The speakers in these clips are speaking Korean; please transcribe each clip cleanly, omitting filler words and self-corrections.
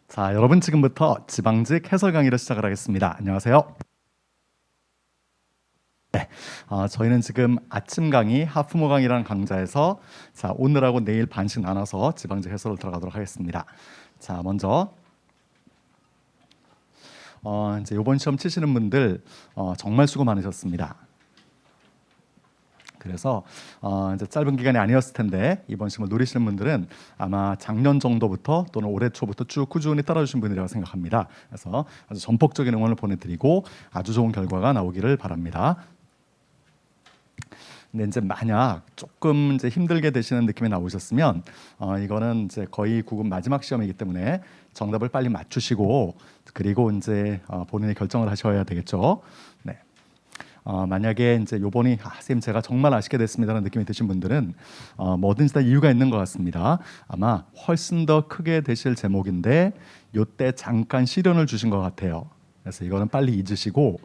자, 여러분 지금부터 지방직 해설 강의를 시작을 하겠습니다. 안녕하세요. 저희는 지금 아침 강의, 하프모 강의라는 강좌에서 오늘하고 내일 반씩 나눠서 지방직 해설을 들어가도록 하겠습니다. 자, 먼저 이제 이번 시험 치시는 분들 정말 수고 많으셨습니다. 그래서 이제 짧은 기간이 아니었을 텐데 이번 시험을 노리시는 분들은 아마 작년 정도부터 또는 올해 초부터 쭉 꾸준히 따라주신 분이라고 생각합니다. 그래서 아주 전폭적인 응원을 보내드리고 아주 좋은 결과가 나오기를 바랍니다. 근데 이제 만약 조금 이제 힘들게 되시는 느낌이 나오셨으면 이거는 이제 거의 구급 마지막 시험이기 때문에 정답을 빨리 맞추시고 그리고 이제 본인이 결정을 하셔야 되겠죠. 네. 만약에 이제 요번이 선생님 제가 정말 아쉽게 됐습니다라는 느낌이 드신 분들은 뭐든지 다 이유가 있는 것 같습니다. 아마 훨씬 더 크게 되실 제목인데 요때 잠깐 시련을 주신 것 같아요. 그래서 이거는 빨리 잊으시고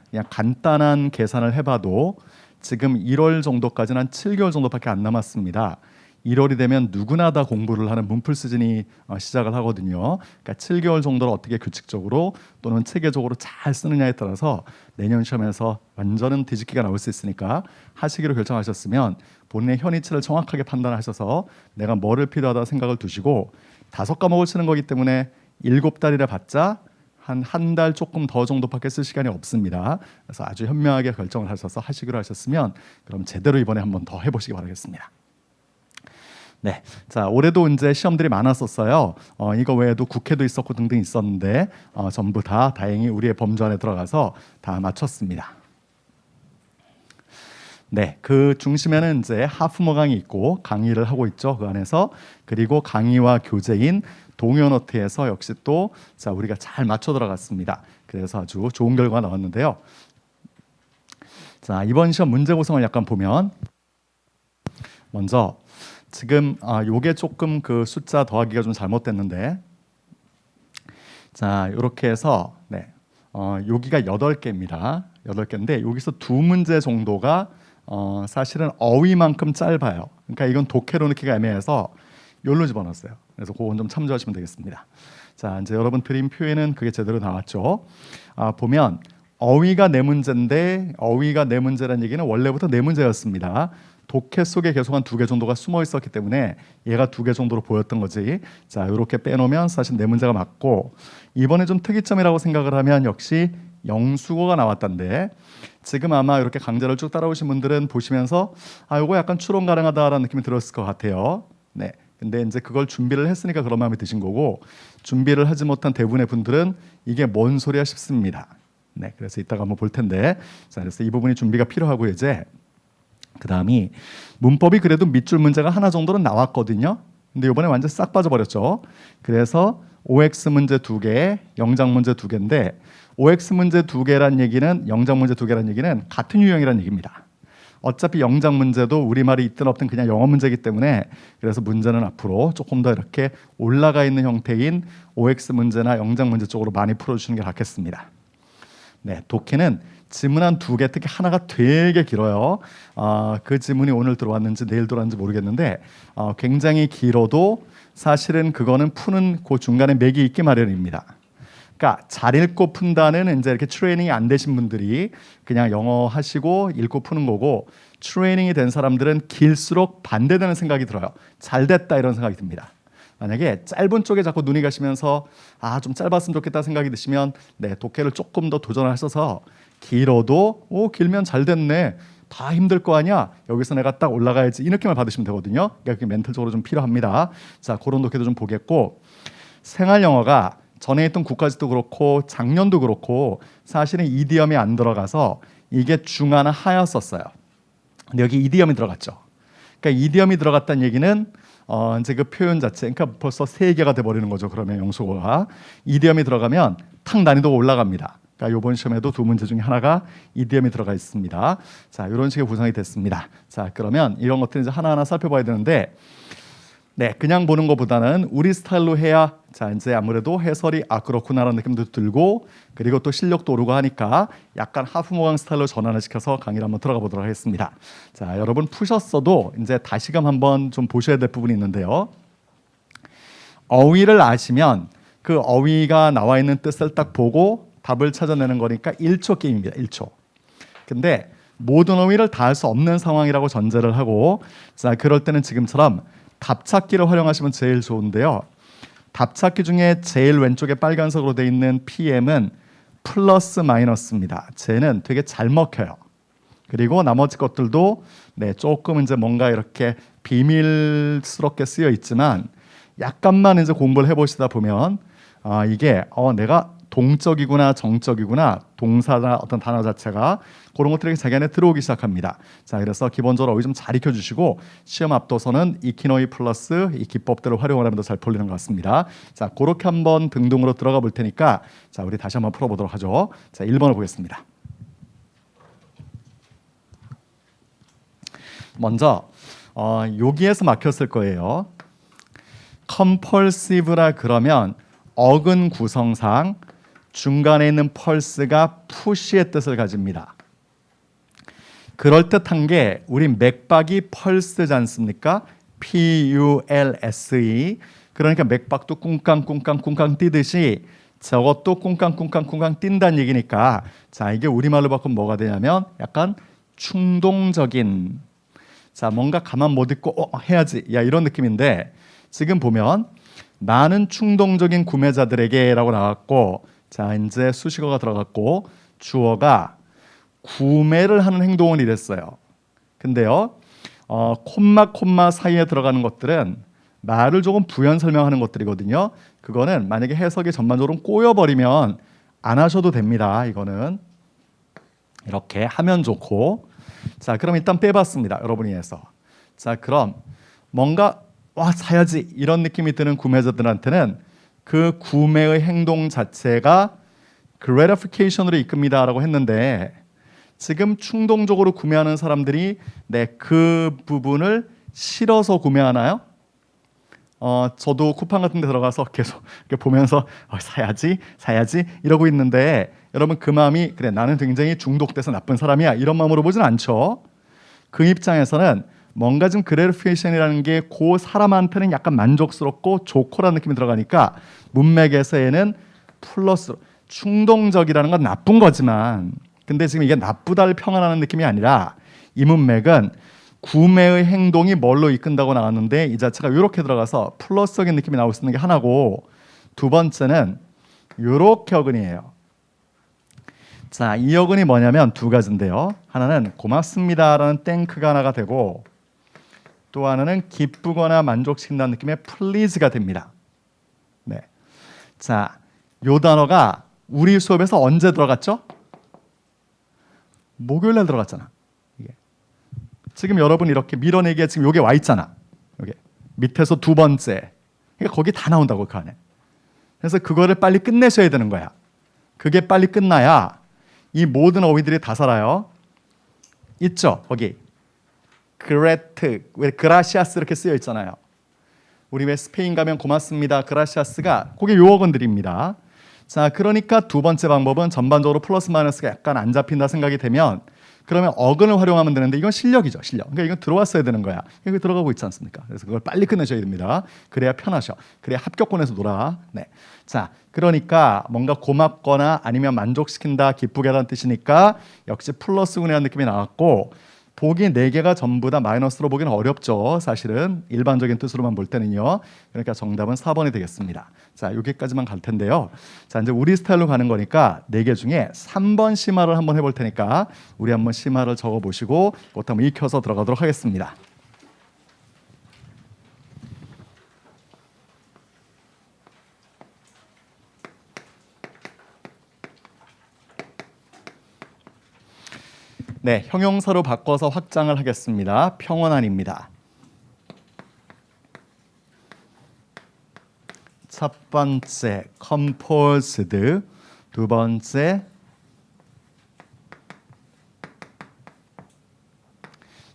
그냥 간단한 계산을 해봐도 지금 1월 정도까지는 한 7개월 정도밖에 안 남았습니다. 1월이 되면 누구나 다 공부를 하는 문풀 시즌이 시작을 하거든요. 그러니까 7개월 정도를 어떻게 규칙적으로 또는 체계적으로 잘 쓰느냐에 따라서 내년 시험에서 완전한 뒤집기가 나올 수 있으니까 하시기로 결정하셨으면 본인의 현위치를 정확하게 판단하셔서 내가 뭐를 필요하다 생각을 두시고 5과목을 치는 거기 때문에 7달이라 봤자 한 달 조금 더 정도밖에 쓸 시간이 없습니다. 그래서 아주 현명하게 결정을 하셔서 하시기로 하셨으면 그럼 제대로 이번에 한번 더 해보시기 바라겠습니다. 네, 자 올해도 이제 시험들이 많았었어요. 이거 외에도 국회도 있었고 등등 있었는데 전부 다 다행히 우리의 범주 안에 들어가서 다 마쳤습니다. 네, 그 중심에는 이제 하프모 강의 있고 강의를 하고 있죠. 그 안에서 그리고 강의와 교재인 동요노트에서 역시 또 우리가 잘 맞춰 들어갔습니다. 그래서 아주 좋은 결과가 나왔는데요. 자 이번 시험 문제 구성을 약간 보면 먼저 지금 요게 조금 그 숫자 더하기가 좀 잘못됐는데 자 이렇게 해서 네, 여기가 8개입니다. 8개인데 여기서 2문제 정도가 사실은 어휘만큼 짧아요. 그러니까 이건 독해로 넣기가 애매해서 여기로 집어넣었어요. 그래서 그건 좀 참조하시면 되겠습니다. 자 이제 여러분 드린 표에는 그게 제대로 나왔죠. 보면 어휘가 4문제인데 어휘가 4문제라는 얘기는 원래부터 4문제였습니다. 독해 속에 계속 한 2개 정도가 숨어 있었기 때문에 얘가 2개 정도로 보였던 거지. 자 이렇게 빼놓으면 사실 4문제가 맞고 이번에 좀 특이점이라고 생각을 하면 역시 영수고가 나왔던데 지금 아마 이렇게 강좌를 쭉 따라오신 분들은 보시면서 이거 약간 추론 가능하다라는 느낌이 들었을 것 같아요. 네. 근데 이제 그걸 준비를 했으니까 그런 마음이 드신 거고 준비를 하지 못한 대부분의 분들은 이게 뭔 소리야 싶습니다. 네. 그래서 이따가 한번 볼 텐데 자 그래서 이 부분이 준비가 필요하고 이제 그 다음이 문법이 그래도 밑줄 문제가 하나 정도는 나왔거든요. 근데 이번에 완전 싹 빠져버렸죠. 그래서 OX 문제 2개, 영작 문제 2개인데 OX 문제 2개란 얘기는 영작 문제 2개란 얘기는 같은 유형이란 얘기입니다. 어차피 영작 문제도 우리말이 있든 없든 그냥 영어 문제이기 때문에 그래서 문제는 앞으로 조금 더 이렇게 올라가 있는 형태인 OX 문제나 영작 문제 쪽으로 많이 풀어주시는 게 낫겠습니다. 네, 독해는 지문 한 2개, 특히 하나가 되게 길어요. 그 지문이 오늘 들어왔는지 내일 들어왔는지 모르겠는데 굉장히 길어도 사실은 그거는 푸는 그 중간에 맥이 있기 마련입니다. 그러니까 잘 읽고 푼다는 이제 이렇게 트레이닝이 안 되신 분들이 그냥 영어 하시고 읽고 푸는 거고 트레이닝이 된 사람들은 길수록 반대되는 생각이 들어요. 잘 됐다 이런 생각이 듭니다. 만약에 짧은 쪽에 자꾸 눈이 가시면서 좀 짧았으면 좋겠다 생각이 드시면 네, 독해를 조금 더 도전하셔서 길어도 길면 잘 됐네. 다 힘들 거 아니야. 여기서 내가 딱 올라가야지. 이 느낌을 받으시면 되거든요. 그러니까 멘탈적으로 좀 필요합니다. 자, 그런 독해도 좀 보겠고 생활 영어가 전에 했던 국가지도 그렇고 작년도 그렇고 사실은 이디엄이 안 들어가서 이게 중하나 하였었어요. 근데 여기 이디엄이 들어갔죠. 그러니까 이디엄이 들어갔다는 얘기는 이제 그 표현 자체, 그러니까 벌써 3개가 돼버리는 거죠. 그러면 영수고가 이디엄이 들어가면 탁 난이도가 올라갑니다. 그러니까 이번 시험에도 2문제 중에 하나가 이디엄이 들어가 있습니다. 자, 이런 식의 구성이 됐습니다. 자, 그러면 이런 것들 이제 하나하나 살펴봐야 되는데, 네, 그냥 보는 것보다는 우리 스타일로 해야 자 이제 아무래도 해설이 그렇구나라는 느낌도 들고 그리고 또 실력도 오르고 하니까 약간 하프모강 스타일로 전환을 시켜서 강의를 한번 들어가 보도록 하겠습니다. 자, 여러분 푸셨어도 이제 다시금 한번 좀 보셔야 될 부분이 있는데요. 어휘를 아시면 그 어휘가 나와 있는 뜻을 딱 보고 답을 찾아내는 거니까 1초 게임입니다. 1초. 근데 모든 어휘를 다 할 수 없는 상황이라고 전제를 하고, 자, 그럴 때는 지금처럼 답찾기를 활용하시면 제일 좋은데요. 답찾기 중에 제일 왼쪽에 빨간색으로 되어 있는 PM은 플러스 마이너스입니다. 쟤는 되게 잘 먹혀요. 그리고 나머지 것들도 조금 이제 뭔가 이렇게 비밀스럽게 쓰여 있지만 약간만 이제 공부를 해보시다 보면 이게 내가 동적이구나 정적이구나 동사나 어떤 단어 자체가 그런 것들이 자기 안에 들어오기 시작합니다. 자, 그래서 기본적으로 어휘 좀 잘 익혀주시고 시험 앞도서는 익힌어휘 플러스 이 기법들을 활용을 하면 더 잘 풀리는 것 같습니다. 자, 그렇게 한번 등등으로 들어가 볼 테니까 자, 우리 다시 한번 풀어보도록 하죠. 자, 1번을 보겠습니다. 먼저 여기에서 막혔을 거예요. compulsive라 그러면 어근 구성상 중간에 있는 펄스가 push의 뜻을 가집니다. 그럴듯한 게 우리 맥박이 펄스지 않습니까? P-U-L-S-E. 그러니까 맥박도 꿍깡꿍깡꿍깡 뛰듯이 저것도 꿍깡꿍깡꿍깡 뛴다는 얘기니까 자, 이게 우리말로 바꾸면 뭐가 되냐면 약간 충동적인, 자, 뭔가 가만 못 있고 해야지 야 이런 느낌인데, 지금 보면 나는 충동적인 구매자들에게 라고 나왔고, 자, 이제 수식어가 들어갔고 주어가 구매를 하는 행동을 이랬어요. 근데요 콤마 사이에 들어가는 것들은 말을 조금 부연 설명하는 것들이거든요. 그거는 만약에 해석이 전반적으로 꼬여버리면 안 하셔도 됩니다. 이거는 이렇게 하면 좋고. 자, 그럼 일단 빼봤습니다. 여러분이 해서. 자, 그럼 뭔가 사야지 이런 느낌이 드는 구매자들한테는 그 구매의 행동 자체가 gratification으로 이끕니다 라고 했는데, 지금 충동적으로 구매하는 사람들이 그 부분을 싫어서 구매하나요? 저도 쿠팡 같은 데 들어가서 계속 이렇게 보면서 사야지 이러고 있는데, 여러분 그 마음이 그래 나는 굉장히 중독돼서 나쁜 사람이야 이런 마음으로 보진 않죠. 그 입장에서는 뭔가 좀 gratification이라는 게 그 사람한테는 약간 만족스럽고 좋고라는 느낌이 들어가니까 문맥에서 얘는 플러스, 충동적이라는 건 나쁜 거지만, 근데 지금 이게 나쁘다를 평안하는 느낌이 아니라 이 문맥은 구매의 행동이 뭘로 이끈다고 나왔는데 이 자체가 이렇게 들어가서 플러스적인 느낌이 나올 수 있는 게 하나고, 두 번째는 이렇게 어근이에요. 자, 이 어근이 뭐냐면 두 가지인데요. 하나는 고맙습니다라는 땡크가 하나가 되고, 또 하나는 기쁘거나 만족시킨다는 느낌의 please가 됩니다. 네. 자, 요 단어가 우리 수업에서 언제 들어갔죠? 목요일 날 들어갔잖아. 이게. 지금 여러분 이렇게 밀어내기에 지금 요게 와 있잖아. 요게 밑에서 두 번째. 그러니까 거기 다 나온다고 그 안에. 그래서 그거를 빨리 끝내셔야 되는 거야. 그게 빨리 끝나야 이 모든 어휘들이 다 살아요. 있죠? 거기. 그레트, 왜 그라시아스 이렇게 쓰여 있잖아요. 우리 왜 스페인 가면 고맙습니다. 그라시아스가 그게 요 어근들입니다. 자, 그러니까 두 번째 방법은 전반적으로 플러스 마이너스가 약간 안 잡힌다 생각이 되면 그러면 어근을 활용하면 되는데 이건 실력이죠, 실력. 그러니까 이건 들어왔어야 되는 거야. 이거 들어가고 있지 않습니까? 그래서 그걸 빨리 끝내셔야 됩니다. 그래야 편하셔. 그래야 합격권에서 놀아. 네. 자, 그러니까 뭔가 고맙거나 아니면 만족시킨다, 기쁘게 하다는 뜻이니까 역시 플러스군이라는 느낌이 나왔고, 보기 4개가 전부 다 마이너스로 보기는 어렵죠. 사실은 일반적인 뜻으로만 볼 때는요. 그러니까 정답은 4번이 되겠습니다. 자, 여기까지만 갈 텐데요. 자, 이제 우리 스타일로 가는 거니까 4개 중에 3번 심화를 한번 해볼 테니까 우리 한번 심화를 적어보시고 그것도 한번 익혀서 들어가도록 하겠습니다. 네, 형용사로 바꿔서 확장을 하겠습니다. 평원안입니다. 첫 번째 composed, 두 번째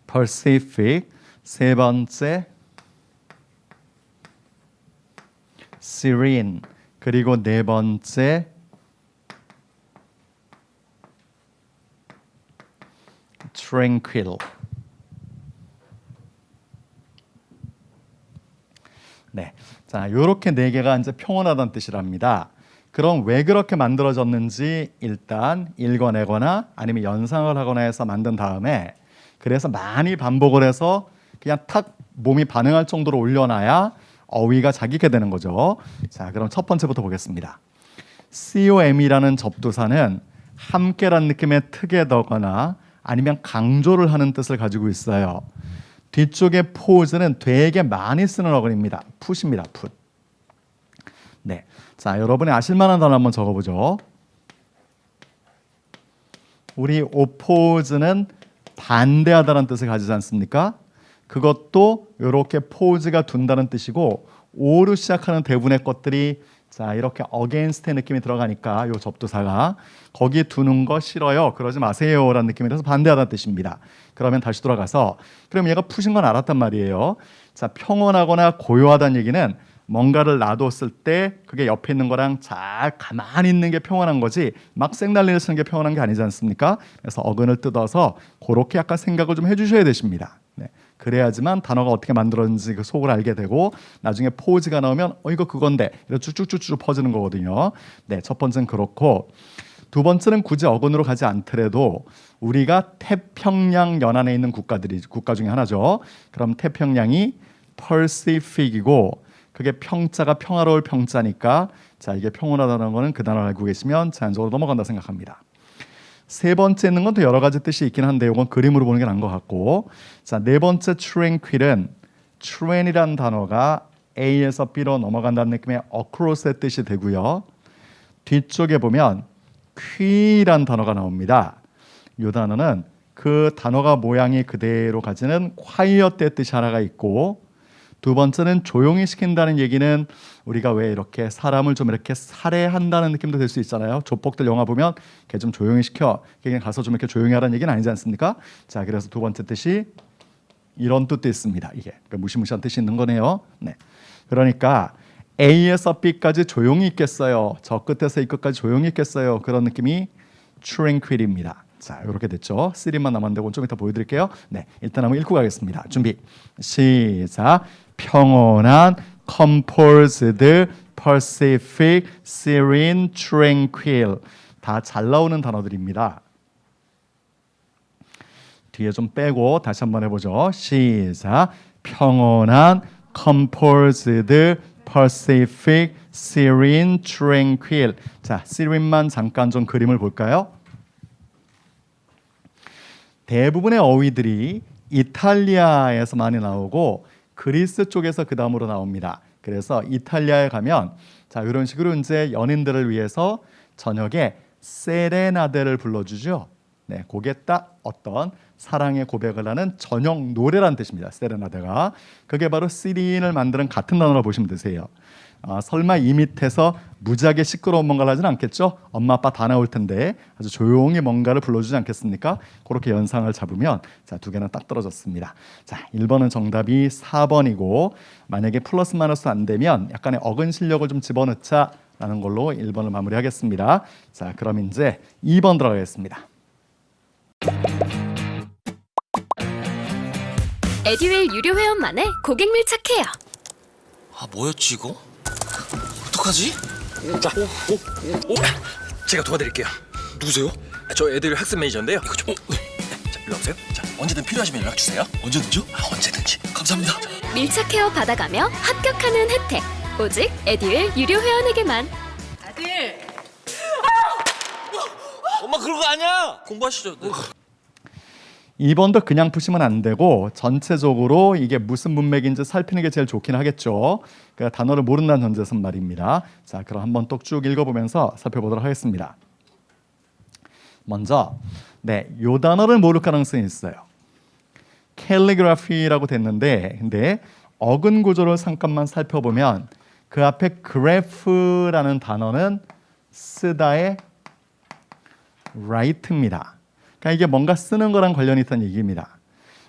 Pacific, 세 번째 serene, 그리고 네 번째 tranquil. 네, 자 이렇게 네 개가 이제 평온하다는 뜻이랍니다. 그럼 왜 그렇게 만들어졌는지 일단 읽어내거나 아니면 연상을 하거나 해서 만든 다음에 그래서 많이 반복을 해서 그냥 탁 몸이 반응할 정도로 올려놔야 어휘가 자기게 되는 거죠. 자, 그럼 첫 번째부터 보겠습니다. com이라는 접두사는 함께란 느낌의 together거나 아니면 강조를 하는 뜻을 가지고 있어요. 뒤쪽에 pose는 되게 많이 쓰는 어근입니다. put입니다. put. 네, 자 여러분이 아실만한 단어 한번 적어보죠. 우리 oppose는 반대하다는 뜻을 가지지 않습니까? 그것도 이렇게 pose가 둔다는 뜻이고 o로 시작하는 대부분의 것들이 자 이렇게 against의 느낌이 들어가니까 이 접두사가 거기에 두는 거 싫어요. 그러지 마세요라는 느낌이라서 반대하다는 뜻입니다. 그러면 다시 돌아가서 그럼 얘가 푸신 건 알았단 말이에요. 자 평온하거나 고요하다는 얘기는 뭔가를 놔뒀을 때 그게 옆에 있는 거랑 잘 가만히 있는 게 평온한 거지 막 생난리를 치는 게 평온한 게 아니지 않습니까? 그래서 어근을 뜯어서 그렇게 약간 생각을 좀 해주셔야 되십니다. 네. 그래야지만 단어가 어떻게 만들어졌는지 그 속을 알게 되고 나중에 포즈가 나오면 이거 그건데 이렇게 쭉쭉쭉쭉 퍼지는 거거든요. 네, 첫 번째는 그렇고 두 번째는 굳이 어근으로 가지 않더라도 우리가 태평양 연안에 있는 국가 중에 하나죠. 그럼 태평양이 Pacific이고 그게 평자가 평화로울 평자니까 자 이게 평온하다는 거는 그 단어를 알고 계시면 자연적으로 넘어간다 생각합니다. 세 번째 있는 건 또 여러 가지 뜻이 있긴 한데 이건 그림으로 보는 게 나은 것 같고 자 네 번째 tranquil은 train이라는 단어가 A에서 B로 넘어간다는 느낌의 across의 뜻이 되고요. 뒤쪽에 보면 qui란 단어가 나옵니다. 이 단어는 그 단어가 모양이 그대로 가지는 quiet의 뜻이 하나가 있고 두 번째는 조용히 시킨다는 얘기는 우리가 왜 이렇게 사람을 좀 이렇게 살해한다는 느낌도 될 수 있잖아요. 조폭들 영화 보면 걔 좀 조용히 시켜. 걔 가서 좀 이렇게 조용히 하라는 얘기는 아니지 않습니까? 자, 그래서 두 번째 뜻이 이런 뜻도 있습니다. 이게 그러니까 무시무시한 뜻이 있는 거네요. 네. 그러니까 A에서 B까지 조용히 있겠어요. 저 끝에서 이 끝까지 조용히 있겠어요. 그런 느낌이 tranquil입니다. 자, 이렇게 됐죠. 3만 남았는데 좀 이따 보여드릴게요. 네, 일단 한번 읽고 가겠습니다. 준비, 시작. 평온한, composed, pacific, serene, tranquil. 다 잘 나오는 단어들입니다. 뒤에 좀 빼고 다시 한번 해보죠. 시작. 평온한, composed, pacific, serene, tranquil. 자, serene만 잠깐 좀 그림을 볼까요? 대부분의 어휘들이 이탈리아에서 많이 나오고 그리스 쪽에서 그 다음으로 나옵니다. 그래서 이탈리아에 가면 자 이런 식으로 이제 연인들을 위해서 저녁에 세레나데를 불러주죠. 네, 그게 딱 어떤 사랑의 고백을 하는 저녁 노래라는 뜻입니다. 세레나데가 그게 바로 시린을 만드는 같은 단어로 보시면 되세요. 설마 이 밑에서 무지하게 시끄러운 뭔가를 하진 않겠죠? 엄마 아빠 다 나올 텐데 아주 조용히 뭔가를 불러주지 않겠습니까? 그렇게 연상을 잡으면 자, 두 개는 딱 떨어졌습니다. 자, 1번은 정답이 4번이고 만약에 플러스 마이너스 안 되면 약간의 어근 실력을 좀 집어넣자라는 걸로 1번을 마무리하겠습니다. 자, 그럼 이제 2번 들어가겠습니다. 에듀윌 유료 회원만의 고객 밀착해요. 뭐였지 이거? 어떡하지? 자, 제가 도와드릴게요. 누구세요? 저 애들 학습 매니저인데요. 이거 좀. 자, 일로 오세요. 자, 언제든 필요하시면 연락 주세요. 언제든지요? 언제든지. 감사합니다. 밀착 케어 받아가며 합격하는 혜택. 오직 에듀윌 유료 회원에게만. 아들, 엄마 그런 거 아니야. 공부하시죠. 네. 2번도 그냥 푸시면 안 되고 전체적으로 이게 무슨 문맥인지 살피는 게 제일 좋긴 하겠죠. 그러니까 단어를 모른다는 전제선 말입니다. 자, 그럼 한번 또 쭉 읽어보면서 살펴보도록 하겠습니다. 먼저 네, 요 단어를 모를 가능성이 있어요. calligraphy라고 됐는데 근데 어근 구조를 잠깐만 살펴보면 그 앞에 graph라는 단어는 쓰다의 write입니다. 그러니까 이게 뭔가 쓰는 거랑 관련이 있다는 얘기입니다.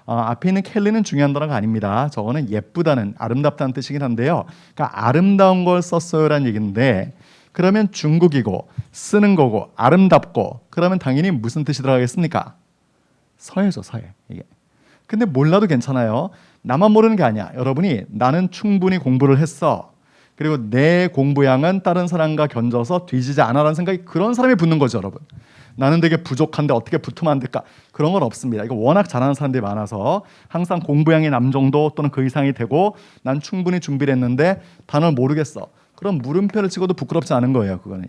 앞에 있는 켈리는 중요한 단어가 아닙니다. 저거는 예쁘다는, 아름답다는 뜻이긴 한데요. 그러니까 아름다운 걸 썼어요라는 얘기인데 그러면 중국이고 쓰는 거고 아름답고 그러면 당연히 무슨 뜻이 들어가겠습니까? 서예죠, 서예. 이게. 근데 몰라도 괜찮아요. 나만 모르는 게 아니야. 여러분이 나는 충분히 공부를 했어. 그리고 내 공부량은 다른 사람과 견져서 뒤지지 않아라는 생각이 그런 사람이 붙는 거죠, 여러분. 나는 되게 부족한데 어떻게 붙으면 안 될까? 그런 건 없습니다. 이거 워낙 잘하는 사람들이 많아서 항상 공부량이 남 정도 또는 그 이상이 되고 난 충분히 준비를 했는데 단어를 모르겠어. 그럼 물음표를 찍어도 부끄럽지 않은 거예요, 그거는요.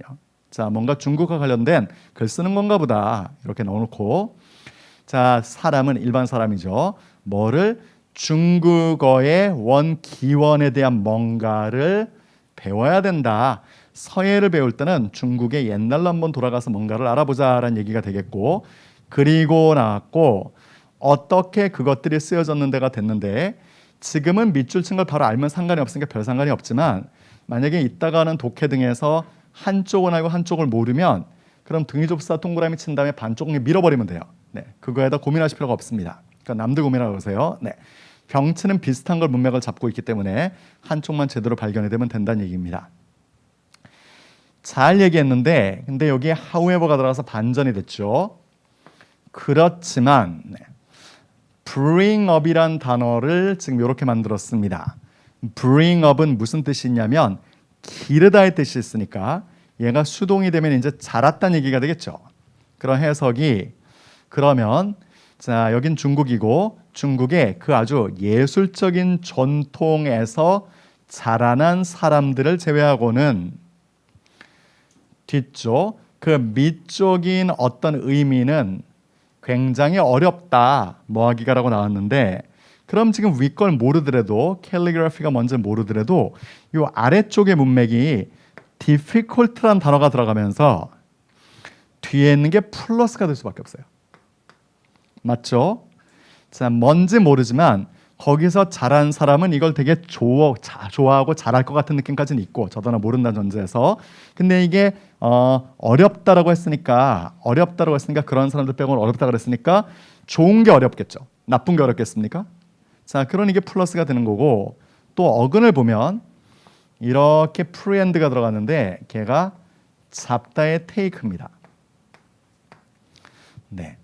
자, 뭔가 중국과 관련된 글 쓰는 건가 보다 이렇게 넣어놓고, 자, 사람은 일반 사람이죠. 뭐를? 중국어의 원기원에 대한 뭔가를 배워야 된다. 서예를 배울 때는 중국의 옛날로 한번 돌아가서 뭔가를 알아보자라는 얘기가 되겠고, 그리고 나왔고 어떻게 그것들이 쓰여졌는 데가 됐는데, 지금은 밑줄 친 걸 바로 알면 상관이 없으니까 별 상관이 없지만, 만약에 이따가는 독해 등에서 한쪽은 알고 한쪽을 모르면 그럼 등이 좁사 동그라미 친 다음에 반쪽을 밀어버리면 돼요. 네, 그거에다 고민하실 필요가 없습니다. 그러니까 남들 고민하고 그러세요. 네, 병치는 비슷한 걸 문맥을 잡고 있기 때문에 한쪽만 제대로 발견이 되면 된다는 얘기입니다. 잘 얘기했는데 근데 여기에 however가 들어가서 반전이 됐죠. 그렇지만 bring up이란 단어를 지금 이렇게 만들었습니다. bring up은 무슨 뜻이 있냐면 기르다의 뜻이 있으니까 얘가 수동이 되면 이제 자랐다는 얘기가 되겠죠. 그런 해석이, 그러면 자, 여긴 중국이고 중국의 그 아주 예술적인 전통에서 자라난 사람들을 제외하고는 뒤쪽 그 밑쪽인 어떤 의미는 굉장히 어렵다, 뭐하기가라고 나왔는데, 그럼 지금 위 걸 모르더라도, 캘리그래피가 뭔지 모르더라도 이 아래쪽의 문맥이 difficult란 단어가 들어가면서 뒤에 있는 게 플러스가 될 수밖에 없어요. 맞죠? 자, 뭔지 모르지만 거기서 자란 사람은 이걸 되게 좋아하고 잘할 것 같은 느낌까지는 있고, 저도 하나 모른다는 전제에서. 근데 이게 어렵다라고 했으니까 그런 사람들 빼고는 어렵다 그랬으니까 좋은 게 어렵겠죠. 나쁜 게 어렵겠습니까? 자, 그러니 이게 플러스가 되는 거고, 또 어근을 보면 이렇게 프리엔드가 들어갔는데 걔가 잡다의 테이크입니다. 네.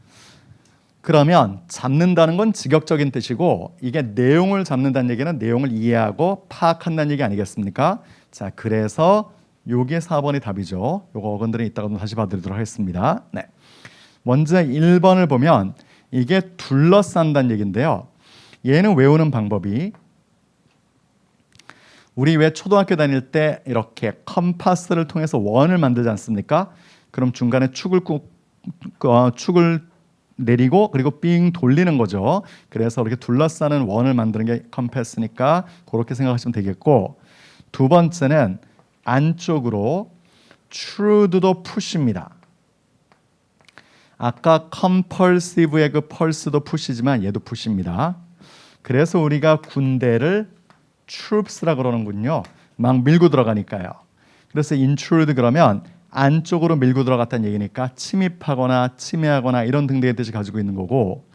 그러면 잡는다는 건 직역적인 뜻이고, 이게 내용을 잡는다는 얘기는 내용을 이해하고 파악한다는 얘기 아니겠습니까? 자, 그래서 요게 4번이 답이죠. 요거 어근들은 이따가 다시 봐드리도록 하겠습니다. 네. 먼저 1번을 보면 이게 둘러싼다는 얘기인데요. 얘는 외우는 방법이, 우리 왜 초등학교 다닐 때 이렇게 컴파스를 통해서 원을 만들지 않습니까? 그럼 중간에 축을 내리고 그리고 삥 돌리는 거죠. 그래서 이렇게 둘러싸는 원을 만드는 게 컴패스니까 그렇게 생각하시면 되겠고, 두 번째는 안쪽으로 true도 push입니다. 아까 compulsive의 그 pulse도 push지만 얘도 push입니다. 그래서 우리가 군대를 troops라고 그러는군요. 막 밀고 들어가니까요. 그래서 intrude 그러면 안쪽으로 밀고 들어갔다는 얘기니까 침입하거나 침해하거나 이런 등등의 뜻을 가지고 있는 거고,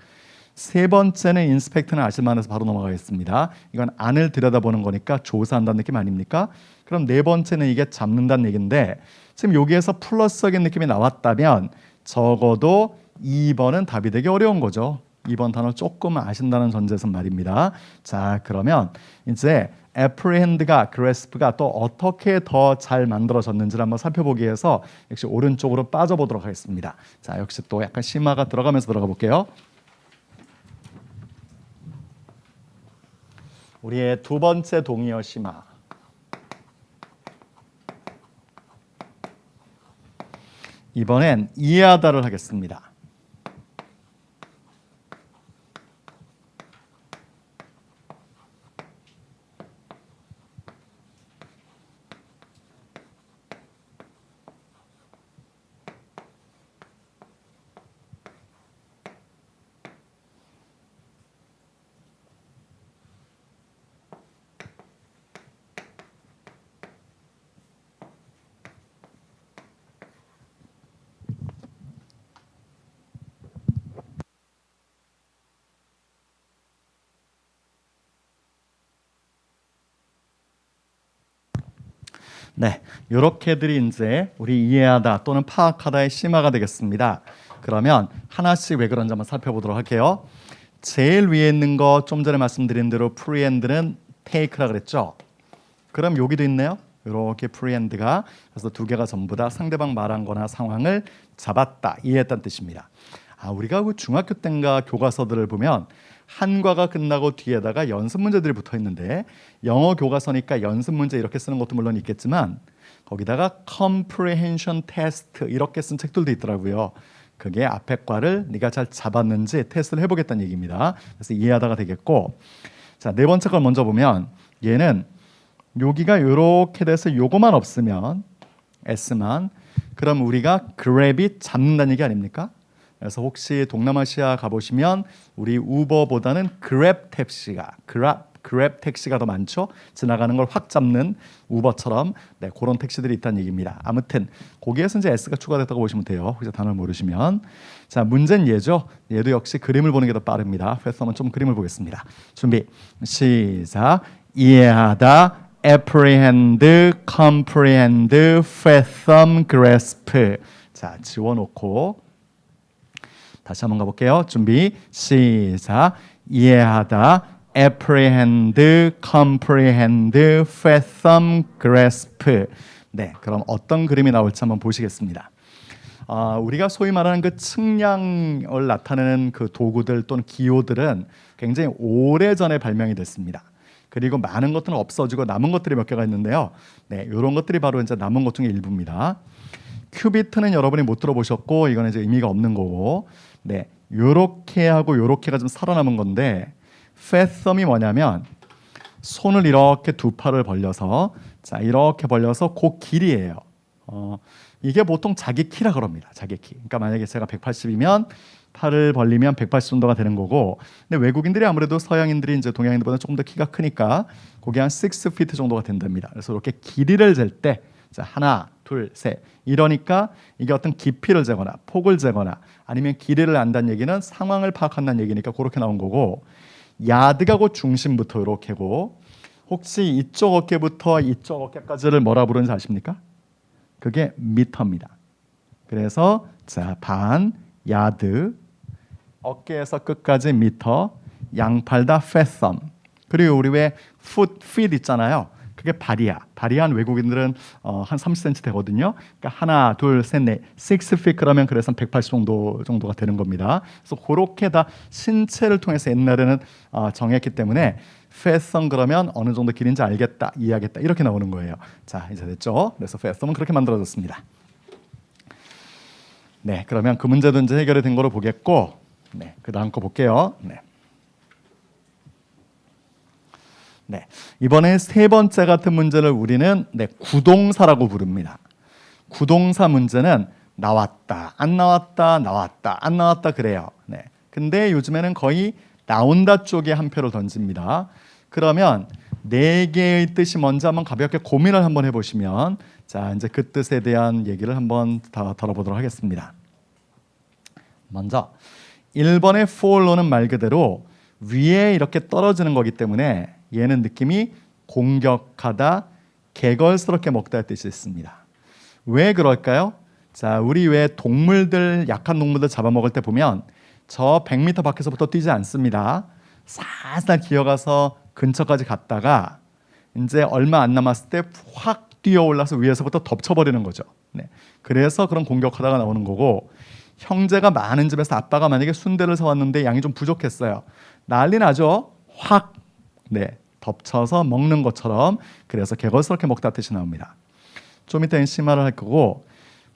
세 번째는 인스펙트는 아실만해서 바로 넘어가겠습니다. 이건 안을 들여다보는 거니까 조사한다는 느낌 아닙니까? 그럼 네 번째는 이게 잡는다는 얘기인데, 지금 여기에서 플러스적인 느낌이 나왔다면 적어도 2번은 답이 되게 어려운 거죠. 2번 단어 조금 아신다는 전제에서 말입니다. 자, 그러면 이제 apprehend가 grasp가 또 어떻게 더 잘 만들어졌는지를 한번 살펴보기 위해서 역시 오른쪽으로 빠져보도록 하겠습니다. 자, 역시 또 약간 심화가 들어가면서 들어가 볼게요. 우리의 두 번째 동의어 심화. 이번엔 이해하다를 하겠습니다. 네, 이렇게들이 이제 우리 이해하다 또는 파악하다의 심화가 되겠습니다. 그러면 하나씩 왜 그런지 한번 살펴보도록 할게요. 제일 위에 있는 거 좀 전에 말씀드린 대로 프리엔드는 take라 그랬죠. 그럼 여기도 있네요. 이렇게 프리엔드가 그래서 두 개가 전부 다 상대방 말한 거나 상황을 잡았다, 이해했다는 뜻입니다. 우리가 그 중학교 때인가 교과서들을 보면 한과가 끝나고 뒤에다가 연습 문제들이 붙어 있는데 영어 교과서니까 연습 문제 이렇게 쓰는 것도 물론 있겠지만 거기다가 comprehension test 이렇게 쓴 책들도 있더라고요. 그게 앞에 과를 네가 잘 잡았는지 테스트를 해보겠다는 얘기입니다. 그래서 이해하다가 되겠고, 자, 네 번째 걸 먼저 보면 얘는 여기가 이렇게 돼서 요거만 없으면 S만, 그럼 우리가 grab이 잡는다는 얘기 아닙니까? 그래서 혹시 동남아시아 가보시면 우리 우버보다는 그랩 택시가 그랩 택시가 더 많죠. 지나가는 걸 확 잡는 우버처럼 네, 그런 택시들이 있다는 얘기입니다. 아무튼 거기에서 이제 S가 추가됐다고 보시면 돼요. 혹시 단어를 모르시면. 자, 문제는 얘죠. 얘도 역시 그림을 보는 게 더 빠릅니다. 그래서 한번 좀 그림을 보겠습니다. 준비 시작. 이해하다, apprehend, comprehend, fathom, grasp. 자, 지워놓고 다시 한번 가볼게요. 준비 시작. 이해하다, apprehend, comprehend, fathom, grasp. 네, 그럼 어떤 그림이 나올지 한번 보시겠습니다. 우리가 소위 말하는 그 측량을 나타내는 그 도구들 또는 기호들은 굉장히 오래전에 발명이 됐습니다. 그리고 많은 것들은 없어지고 남은 것들이 몇 개가 있는데요. 네, 이런 것들이 바로 이제 남은 것 중에 일부입니다. 큐비트는 여러분이 못 들어보셨고 이거는 이제 의미가 없는 거고, 네, 요렇게 하고 요렇게가 좀 살아남은 건데, fathom이 뭐냐면 손을 이렇게 두 팔을 벌려서, 자, 이렇게 벌려서 그 길이에요. 이게 보통 자기 키라 그럽니다. 자기 키. 그러니까 만약에 제가 180이면 팔을 벌리면 180 정도가 되는 거고, 근데 외국인들이 아무래도 서양인들이 이제 동양인들보다 조금 더 키가 크니까 그게 한 6feet 정도가 된답니다. 그래서 이렇게 길이를 잴 때, 자, 하나, 둘, 셋 이러니까 이게 어떤 깊이를 재거나 폭을 재거나 아니면 길이를 안다는 얘기는 상황을 파악한다는 얘기니까 그렇게 나온 거고, 야드가 그 중심부터 이렇게고, 혹시 이쪽 어깨부터 이쪽 어깨까지를 뭐라 부르는지 아십니까? 그게 미터입니다. 그래서 자, 반, 야드, 어깨에서 끝까지 미터, 양팔 다 fathom. 그리고 우리 왜 foot, feet 있잖아요. 그게 발이야. 발이한 외국인들은 한 30cm 되거든요. 그러니까 하나, 둘, 셋, 넷, 6feet 그러면 그래서 180 정도가 되는 겁니다. 그래서 그렇게 다 신체를 통해서 옛날에는 정했기 때문에 fathom 그러면 어느 정도 길인지 알겠다, 이해하겠다 이렇게 나오는 거예요. 자, 이제 됐죠? 그래서 fathom은 그렇게 만들어졌습니다. 네, 그러면 그 문제도 이제 해결이 된 거로 보겠고, 네, 그 다음 거 볼게요. 네. 네, 이번에 세 번째 같은 문제를 우리는 구동사라고 부릅니다. 구동사 문제는 나왔다, 안 나왔다, 나왔다, 안 나왔다 그래요. 네, 근데 요즘에는 거의 나온다 쪽에 한 표를 던집니다. 그러면 네 개의 뜻이 뭔지 한번 가볍게 고민을 한번 해보시면, 자, 이제 그 뜻에 대한 얘기를 한번 다 들어보도록 하겠습니다. 먼저 1번의 fall로는 말 그대로 위에 이렇게 떨어지는 거기 때문에 얘는 느낌이 공격하다, 개걸스럽게 먹다의 뜻이 있습니다. 왜 그럴까요? 자, 우리 왜 동물들, 약한 동물들 잡아먹을 때 보면 저 100m 밖에서부터 뛰지 않습니다. 살살 기어가서 근처까지 갔다가 이제 얼마 안 남았을 때 확 뛰어올라서 위에서부터 덮쳐버리는 거죠. 네. 그래서 그런 공격하다가 나오는 거고, 형제가 많은 집에서 아빠가 만약에 순대를 사왔는데 양이 좀 부족했어요. 난리 나죠. 확 덮쳐서 먹는 것처럼, 그래서 개걸스럽게 먹다 뜻이 나옵니다. 좀 이따 심화를 할 거고,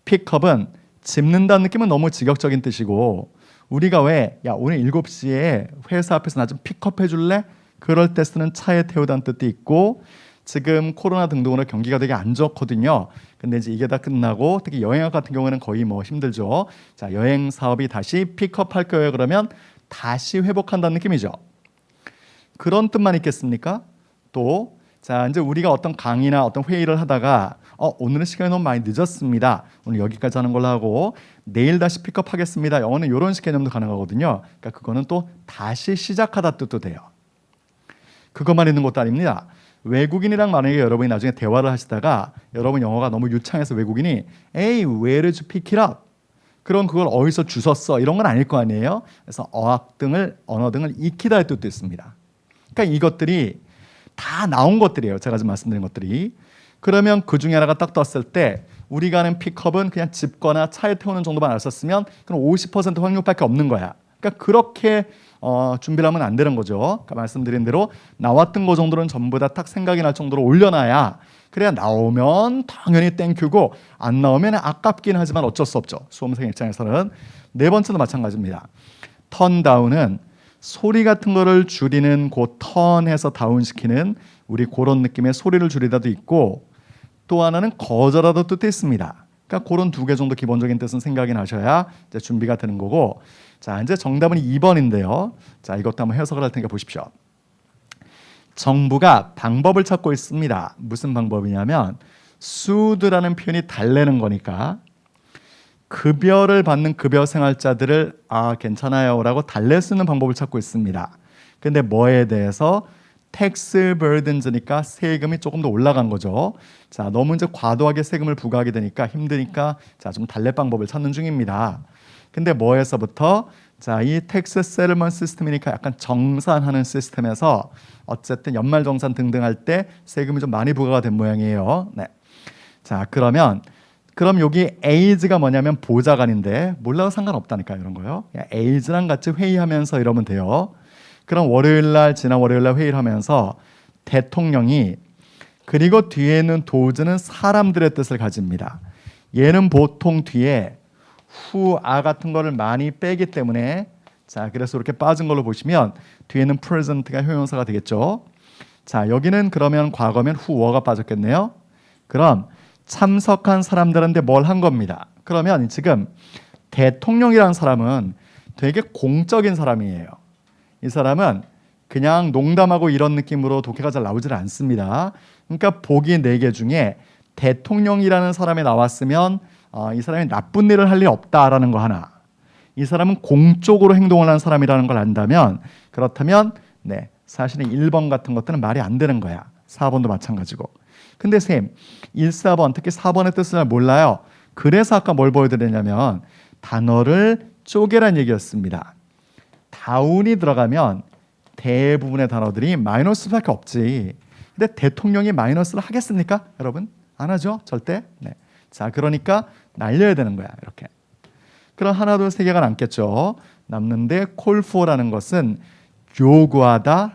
픽업은 짚는다는 느낌은 너무 직역적인 뜻이고, 우리가 왜 야 오늘 7시에 회사 앞에서 나 좀 픽업해 줄래? 그럴 때 쓰는 차에 태우다는 뜻도 있고, 지금 코로나 등등으로 경기가 되게 안 좋거든요. 근데 이제 이게 다 끝나고 특히 여행학 같은 경우에는 거의 뭐 힘들죠. 자, 여행 사업이 다시 픽업할 거예요. 그러면 다시 회복한다는 느낌이죠. 그런 뜻만 있겠습니까? 또, 자, 이제 우리가 어떤 강의나 어떤 회의를 하다가 오늘은 시간이 너무 많이 늦었습니다. 오늘 여기까지 하는 걸로 하고 내일 다시 픽업하겠습니다. 영어는 이런 식 개념도 가능하거든요. 그러니까 그거는 또 다시 시작하다 뜻도 돼요. 그것만 있는 것도 아닙니다. 외국인이랑 만약에 여러분이 나중에 대화를 하시다가 여러분 영어가 너무 유창해서 외국인이 Hey, where did you pick it up? 그럼 그걸 어디서 주웠어? 이런 건 아닐 거 아니에요. 그래서 어학 등을 언어 등을 익히다의 뜻도 있습니다. 그러니까 이것들이 다 나온 것들이에요. 제가 지금 말씀드린 것들이. 그러면 그 중에 하나가 딱 떴을 때 우리가 하는 픽업은 그냥 집거나 차에 태우는 정도만 알았었으면 그럼 50% 확률밖에 없는 거야. 그러니까 그렇게 준비를 하면 안 되는 거죠. 아까 말씀드린 대로 나왔던 거 정도는 전부 다 딱 생각이 날 정도로 올려놔야 그래야 나오면 당연히 땡큐고 안 나오면 아깝긴 하지만 어쩔 수 없죠. 수험생 입장에서는. 네 번째도 마찬가지입니다. 턴다운은 소리 같은 거를 줄이는 그 턴해서 다운시키는 우리 그런 느낌의 소리를 줄이다도 있고 또 하나는 거절하다 뜻도 있습니다. 그러니까 그런 두 개 정도 기본적인 뜻은 생각이 나셔야 이제 준비가 되는 거고 자 이제 정답은 2번인데요. 자 이것도 한번 해석을 할 테니까 보십시오. 정부가 방법을 찾고 있습니다. 무슨 방법이냐면 수드라는 표현이 달래는 거니까 급여를 받는 급여 생활자들을 괜찮아요라고 달랠 수 있는 방법을 찾고 있습니다. 근데 뭐에 대해서 텍스 버든즈니까 세금이 조금 더 올라간 거죠. 자, 너무 이제 과도하게 세금을 부과하게 되니까 힘드니까 자, 좀 달랠 방법을 찾는 중입니다. 근데 뭐에서부터 자, 이 텍스 세틀먼트 시스템이니까 약간 정산하는 시스템에서 어쨌든 연말 정산 등등 할 때 세금이 좀 많이 부과가 된 모양이에요. 네. 자, 그럼 여기 에이즈가 뭐냐면 보좌관인데 몰라도 상관없다니까 이런 거요. 에이즈랑 같이 회의하면서 이러면 돼요. 그럼 지난 월요일 날 회의를 하면서 대통령이 그리고 뒤에 있는 도즈는 사람들의 뜻을 가집니다. 얘는 보통 뒤에 후아 같은 거를 많이 빼기 때문에 자 그래서 이렇게 빠진 걸로 보시면 뒤에는 present가 효용사가 되겠죠. 자 여기는 그러면 과거면 who가 빠졌겠네요. 그럼 참석한 사람들한테 뭘 한 겁니다. 그러면 지금 대통령이라는 사람은 되게 공적인 사람이에요. 이 사람은 그냥 농담하고 이런 느낌으로 독해가 잘 나오질 않습니다. 그러니까 보기 4개 중에 대통령이라는 사람이 나왔으면 이 사람이 나쁜 일을 할 일 없다라는 거 하나, 이 사람은 공적으로 행동을 하는 사람이라는 걸 안다면 그렇다면 네 사실은 1번 같은 것들은 말이 안 되는 거야. 4번도 마찬가지고. 근데 쌤 1, 4번 특히 4번의 뜻을 잘 몰라요. 그래서 아까 뭘 보여드렸냐면 단어를 쪼개란 얘기였습니다. 다운이 들어가면 대부분의 단어들이 마이너스밖에 없지. 근데 대통령이 마이너스를 하겠습니까? 여러분? 안 하죠? 절대. 네. 자, 그러니까 날려야 되는 거야. 이렇게. 그럼 하나, 둘, 세 개가 남겠죠. 남는데 call for라는 것은 요구하다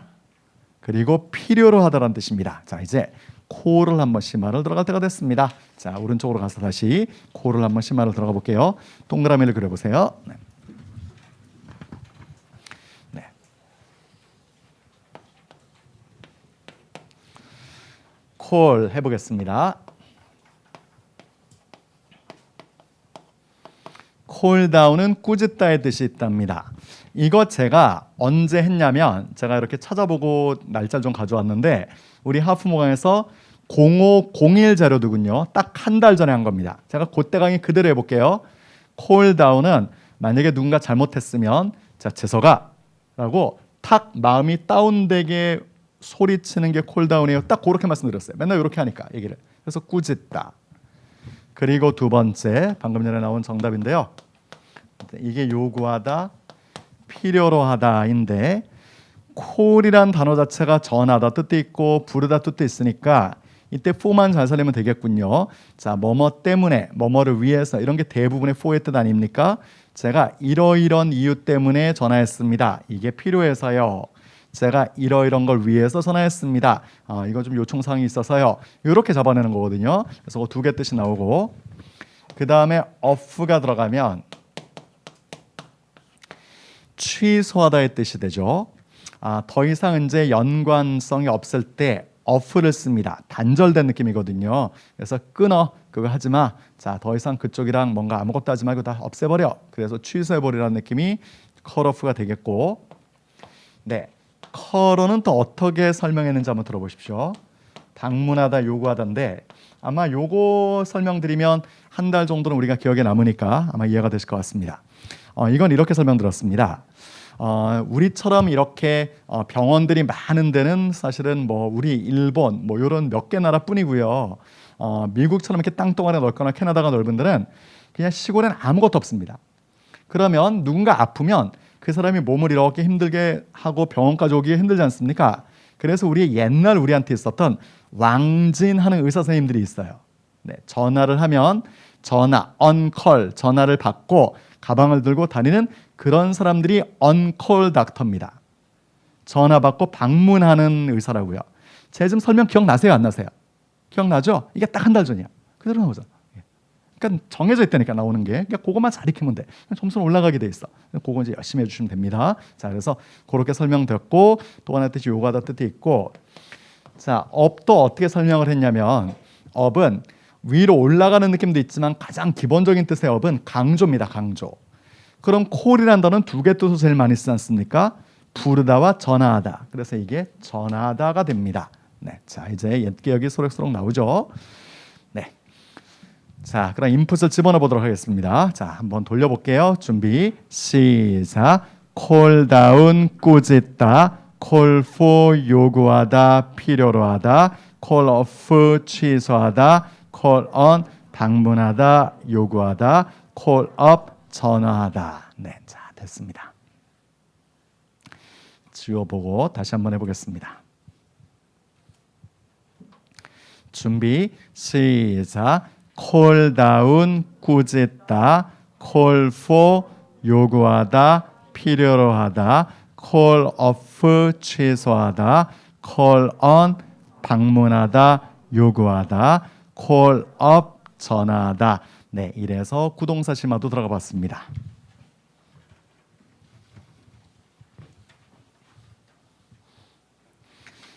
그리고 필요로 하다라는 뜻입니다. 자, 이제 call을 한번 심화를 들어갈 때가 됐습니다. 자, 오른쪽으로 가서 다시 call을 한번 심화를 들어가 볼게요. 동그라미를 그려보세요. 네. 콜 해보겠습니다. 콜다운은 꾸짖다의 뜻이 있답니다. 이거 제가 언제 했냐면 제가 이렇게 찾아보고 날짜를 좀 가져왔는데 우리 하프모강에서 0501 자료도군요. 딱 한 달 전에 한 겁니다. 제가 그때 강의 그대로 해볼게요. 콜다운은 만약에 누군가 잘못했으면 자 재석아 라고 탁 마음이 다운되게 소리치는 게 콜다운이에요. 딱 그렇게 말씀드렸어요. 맨날 이렇게 하니까 얘기를. 그래서 꾸짖다. 그리고 두 번째 방금 전에 나온 정답인데요. 이게 요구하다, 필요로 하다인데 콜이란 단어 자체가 전하다 뜻도 있고 부르다 뜻도 있으니까 이때 for만 잘 살리면 되겠군요. 자, 뭐뭐 때문에, 뭐뭐를 위해서 이런 게 대부분의 for의 뜻 아닙니까? 제가 이러이런 이유 때문에 전화했습니다. 이게 필요해서요. 제가 이러이런 걸 위해서 전화했습니다. 이거 좀 요청사항이 있어서요. 이렇게 잡아내는 거거든요. 그래서 그 두 개 뜻이 나오고 그 다음에 off가 들어가면 취소하다의 뜻이 되죠. 더 이상 이제 연관성이 없을 때 off를 씁니다. 단절된 느낌이거든요. 그래서 끊어. 그거 하지 마. 자, 더 이상 그쪽이랑 뭔가 아무것도 하지 말고 다 없애버려. 그래서 취소해버리라는 느낌이 cut off가 되겠고 네. 컬어는 또 어떻게 설명했는지 한번 들어보십시오. 방문하다, 요구하다인데 아마 요거 설명드리면 한 달 정도는 우리가 기억에 남으니까 아마 이해가 되실 것 같습니다. 이건 이렇게 설명드렸습니다. 우리처럼 이렇게 병원들이 많은 데는 사실은 뭐 우리 일본 뭐 이런 몇 개 나라뿐이고요. 미국처럼 이렇게 땅덩어리 넓거나 캐나다가 넓은 데는 그냥 시골엔 아무것도 없습니다. 그러면 누군가 아프면 그 사람이 몸을 이렇게 힘들게 하고 병원까지 오기 힘들지 않습니까? 그래서 옛날 우리한테 있었던 왕진하는 의사 선생님들이 있어요. 네, 전화를 하면 언콜 전화를 받고 가방을 들고 다니는 그런 사람들이 언콜 닥터입니다. 전화 받고 방문하는 의사라고요. 제 좀 설명 기억나세요? 안 나세요? 기억나죠? 이게 딱 한 달 전이야. 그대로 나오죠. 그러니까 정해져 있다니까 나오는 게. 그러니까 그것만 잘 익히면 돼. 점수는 올라가게 돼 있어. 그거 이제 열심히 해주시면 됩니다. 자, 그래서 그렇게 설명드렸고 또 하나 뜻이 요가다 뜻이 있고, 자, 업도 어떻게 설명을 했냐면 업은 위로 올라가는 느낌도 있지만 가장 기본적인 뜻의 업은 강조입니다. 강조. 그럼 콜이라는 단어는 두 개 뜻으로 제일 많이 쓰지 않습니까? 부르다와 전하다. 그래서 이게 전하다가 됩니다. 네, 자 이제 옛 기억이 소록소록 나오죠. 네, 자 그럼 인풋을 집어넣어 보도록 하겠습니다. 자 한번 돌려볼게요. 준비 시작. 콜다운 꾸짖다, 콜포 요구하다 필요로 하다, 콜오프 취소하다, 콜온 방문하다 요구하다, 콜업 전화하다. 네, 자 됐습니다. 지워보고 다시 한번 해보겠습니다. 준비 시작. 콜다운 꾸짖다, 콜포 요구하다 필요로 하다, 콜오프 취소하다, 콜온 방문하다 요구하다, 콜업 전화하다. 네, 이래서 구동사 심화도 들어가 봤습니다.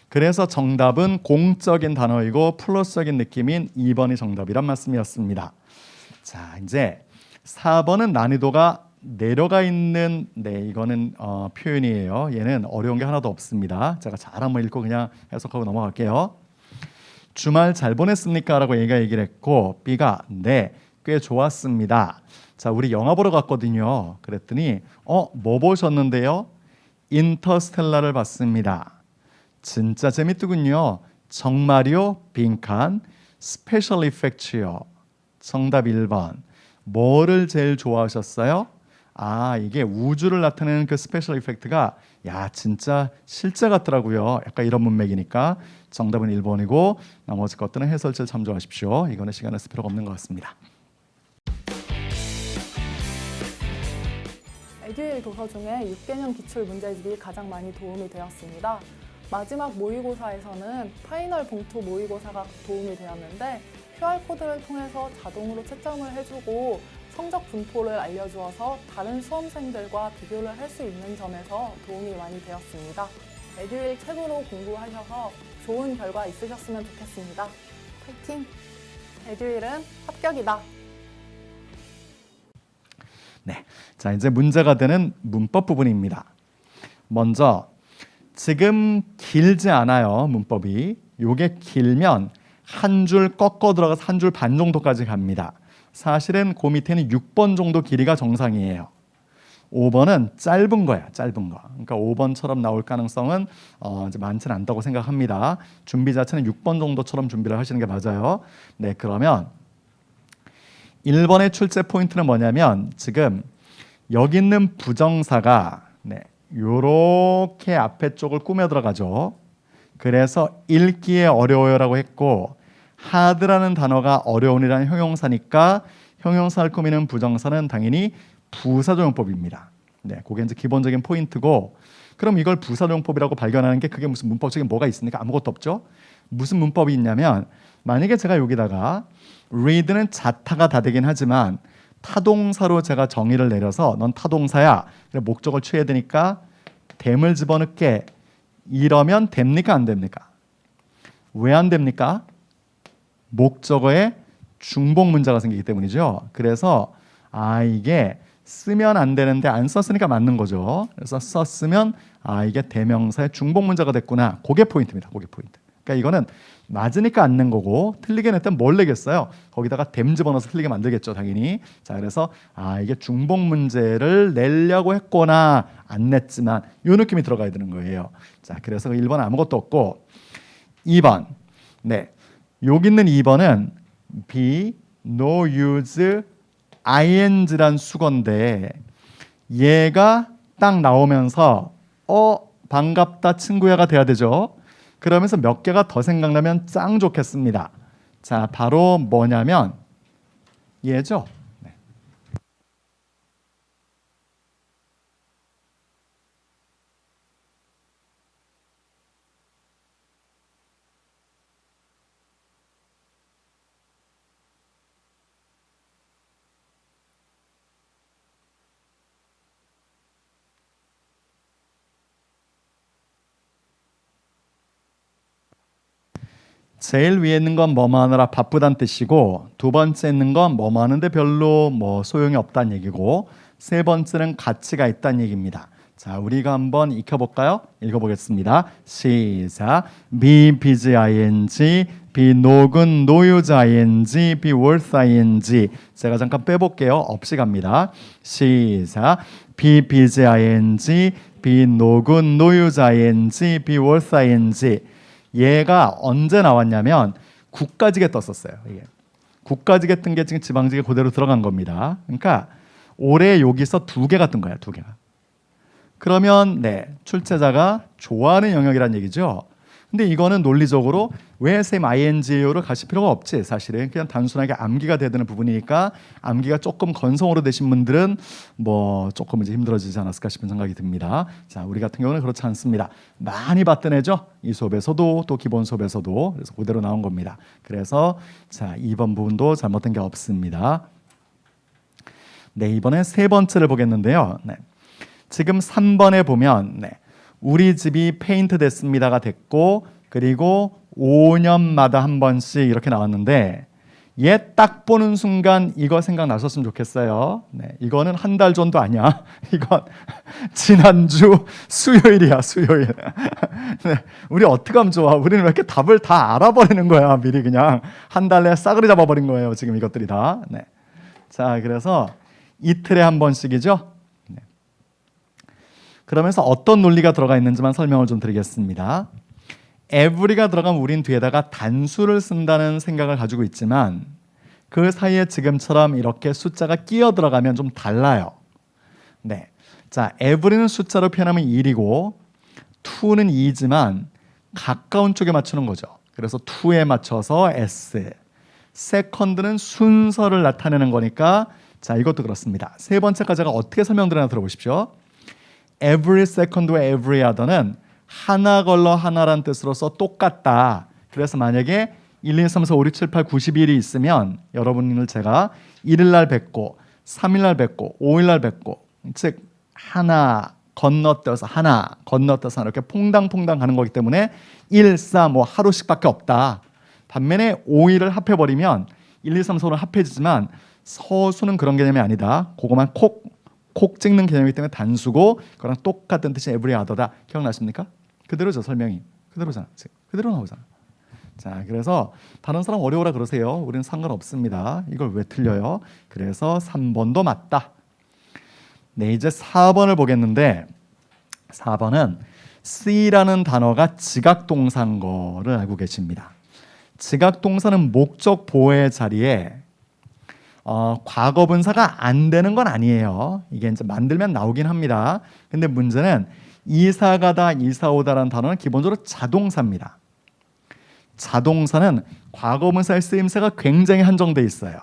그래서 정답은 공적인 단어이고 플러스적인 느낌인 2번이 정답이란 말씀이었습니다. 자, 이제 4번은 난이도가 내려가 있는 이거는 표현이에요. 얘는 어려운 게 하나도 없습니다. 제가 잘 한번 읽고 그냥 해석하고 넘어갈게요. 주말 잘 보냈습니까? 라고 A가 얘기를 했고 B가 네, 꽤 좋았습니다. 자, 우리 영화 보러 갔거든요. 그랬더니 뭐 보셨는데요? 인터스텔라를 봤습니다. 진짜 재밌더군요. 정말요? 빈칸 스페셜 이펙트요. 정답 1번. 뭐를 제일 좋아하셨어요? 아, 이게 우주를 나타내는 그 스페셜 이펙트가 야 진짜 실제 같더라고요. 약간 이런 문맥이니까 정답은 1번이고 나머지 것들은 해설지를 참조하십시오. 이거는 시간을 쓸 필요가 없는 것 같습니다. 에듀윌 도서 중에 6개년 기출 문제집이 가장 많이 도움이 되었습니다. 마지막 모의고사에서는 파이널 봉투 모의고사가 도움이 되었는데 QR코드를 통해서 자동으로 채점을 해주고 성적 분포를 알려주어서 다른 수험생들과 비교를 할 수 있는 점에서 도움이 많이 되었습니다. 에듀윌 책으로 공부하셔서 좋은 결과 있으셨으면 좋겠습니다. 파이팅! 에듀윌은 합격이다! 네, 자 이제 문제가 되는 문법 부분입니다. 먼저 지금 길지 않아요. 문법이. 요게 길면 한 줄 꺾어 들어가서 한 줄 반 정도까지 갑니다. 사실은 그 밑에는 6번 정도 길이가 정상이에요. 5번은 짧은 거야. 짧은 거. 그러니까 5번처럼 나올 가능성은 이제 많지는 않다고 생각합니다. 준비 자체는 6번 정도처럼 준비를 하시는 게 맞아요. 네, 그러면 1번의 출제 포인트는 뭐냐면 지금 여기 있는 부정사가 요렇게 앞에 쪽을 꾸며 들어가죠. 그래서 읽기에 어려워요라고 했고 하드라는 단어가 어려운이라는 형용사니까 형용사를 꾸미는 부정사는 당연히 부사조용법입니다. 네, 그게 이제 기본적인 포인트고 그럼 이걸 부사조용법이라고 발견하는 게 그게 무슨 문법적인 뭐가 있습니까? 아무것도 없죠. 무슨 문법이 있냐면 만약에 제가 여기다가 read는 자타가 다 되긴 하지만 타동사로 제가 정의를 내려서 넌 타동사야. 그래 목적을 취해야 되니까 됨을 집어넣게 이러면 됩니까? 안 됩니까? 왜 안 됩니까? 목적어에 중복 문자가 생기기 때문이죠. 그래서 이게 쓰면 안 되는데 안 썼으니까 맞는 거죠. 그래서 썼으면 이게 대명사의 중복 문자가 됐구나. 그게 포인트입니다. 그게 포인트. 그러니까 이거는 맞으니까 안 낸 거고 틀리게 냈다면 뭘 내겠어요? 거기다가 됨 집어넣어서 틀리게 만들겠죠, 당연히. 자, 그래서 이게 중복 문제를 내려고 했거나 안 냈지만 이 느낌이 들어가야 되는 거예요. 자, 그래서 1번 아무것도 없고 2번. 네. 여기 있는 2번은 be, no use, ing란 수건데 얘가 딱 나오면서 반갑다 친구야가 돼야 되죠. 그러면서 몇 개가 더 생각나면 짱 좋겠습니다. 자, 바로 뭐냐면 얘죠. 네. 제일 위에 있는 건 뭐뭐 하느라 바쁘단 뜻이고, 두 번째 있는 건 뭐뭐 하는데 별로 뭐 소용이 없다는 얘기고, 세 번째는 가치가 있다는 얘기입니다. 자, 우리가 한번 익혀볼까요? 읽어보겠습니다. 시작. be busy ing, be 녹은 노유자 ing, be worth ing. 제가 잠깐 빼볼게요. 없이 갑니다. 시작. be busy ing, be 녹은 노유자 ing, be worth ing. 얘가 언제 나왔냐면 국가직에 떴었어요. 이게 국가직에 뜬 게 지금 지방직에 그대로 들어간 겁니다. 그러니까 올해 여기서 두 개가 뜬 거야, 두 개가. 그러면 출제자가 좋아하는 영역이란 얘기죠. 근데 이거는 논리적으로 왜 쌤 ing를 가실 필요가 없지. 사실은 그냥 단순하게 암기가 돼야 되는 부분이니까 암기가 조금 건성으로 되신 분들은 뭐 조금 이제 힘들어지지 않았을까 싶은 생각이 듭니다. 자, 우리 같은 경우는 그렇지 않습니다. 많이 봤던 애죠. 이 수업에서도 또 기본 수업에서도. 그래서 그대로 나온 겁니다. 그래서 자, 2번 부분도 잘못된 게 없습니다. 네, 이번엔 세 번째를 보겠는데요. 지금 3번에 보면 우리 집이 페인트 됐습니다가 됐고, 그리고 5년마다 한 번씩 이렇게 나왔는데 얘 딱 보는 순간 이거 생각나셨으면 좋겠어요. 이거는 한 달 전도 아니야. 이건 지난주 수요일이야, 수요일. 우리 어떻게 하면 좋아? 우리는 왜 이렇게 답을 다 알아버리는 거야? 미리 그냥 한 달 내에 싸그리 잡아버린 거예요. 지금 이것들이 다. 자, 그래서 이틀에 한 번씩이죠. 그러면서 어떤 논리가 들어가 있는지만 설명을 좀 드리겠습니다. every가 들어가면 우린 뒤에다가 단수를 쓴다는 생각을 가지고 있지만 그 사이에 지금처럼 이렇게 숫자가 끼어 들어가면 좀 달라요. 자, every는 숫자로 표현하면 1이고 to는 2지만 가까운 쪽에 맞추는 거죠. 그래서 to에 맞춰서 s. second는 순서를 나타내는 거니까 자, 이것도 그렇습니다. 세 번째까지가 어떻게 설명드리나 들어보십시오. every second와 every other는 하나 걸러 하나란 뜻으로서 똑같다. 그래서 만약에 1, 2, 3, 4, 5, 6, 7, 8, 90일이 있으면 여러분을 제가 1일 날 뵙고 3일 날 뵙고 5일 날 뵙고, 즉 하나 건너뛰어서 하나 건너뛰어서 하나 이렇게 퐁당퐁당 가는 거기 때문에 1, 4 뭐 하루씩밖에 없다. 반면에 5일을 합해버리면 1, 2, 3, 4는 합해지지만 서수는 그런 개념이 아니다. 그거만 콕 찍는 개념이기 때문에 단수고 그거랑 똑같은 뜻이 every other다. 기억나십니까? 그대로죠. 설명이 그대로잖아. 그대로 나오잖아. 자, 그래서 다른 사람 어려워라 그러세요. 우리는 상관없습니다. 이걸 왜 틀려요? 그래서 3번도 맞다. 네, 이제 4번을 보겠는데 4번은 C라는 단어가 지각동사인 거를 알고 계십니다. 지각동사는 목적 보호의 자리에 과거분사가 안 되는 건 아니에요. 이게 이제 만들면 나오긴 합니다. 근데 문제는 이사 가다, 이사 오다라는 단어는 기본적으로 자동사입니다. 자동사는 과거분사의 쓰임새가 굉장히 한정돼 있어요.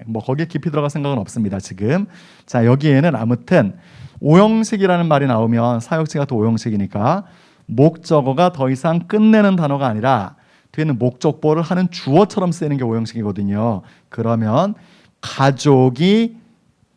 뭐 거기에 깊이 들어갈 생각은 없습니다. 지금 자, 여기에는 아무튼 오형식이라는 말이 나오면 사역지가 또 오형식이니까 목적어가 더 이상 끝내는 단어가 아니라 뒤에는 목적보를 하는 주어처럼 쓰이는 게 오형식이거든요. 그러면 가족이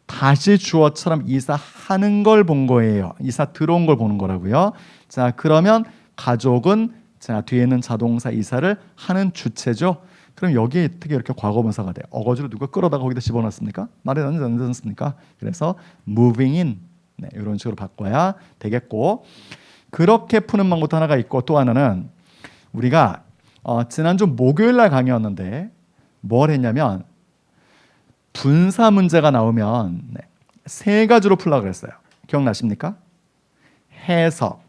다시 주어처럼 이사하는 걸 본 거예요. 이사 들어온 걸 보는 거라고요. 자, 그러면 가족은 자, 뒤에는 자동사 이사를 하는 주체죠. 그럼 여기에 어떻게 이렇게 과거분사가 돼요? 어거지로 누가 끌어다가 거기다 집어넣습니까? 말이 안 되지 않습니까? 그래서 moving in 이런 식으로 바꿔야 되겠고, 그렇게 푸는 방법도 하나가 있고 또 하나는 우리가 지난주 목요일 날 강의였는데 뭘 했냐면 분사 문제가 나오면 세 가지로 풀려고 그랬어요. 기억나십니까? 해석,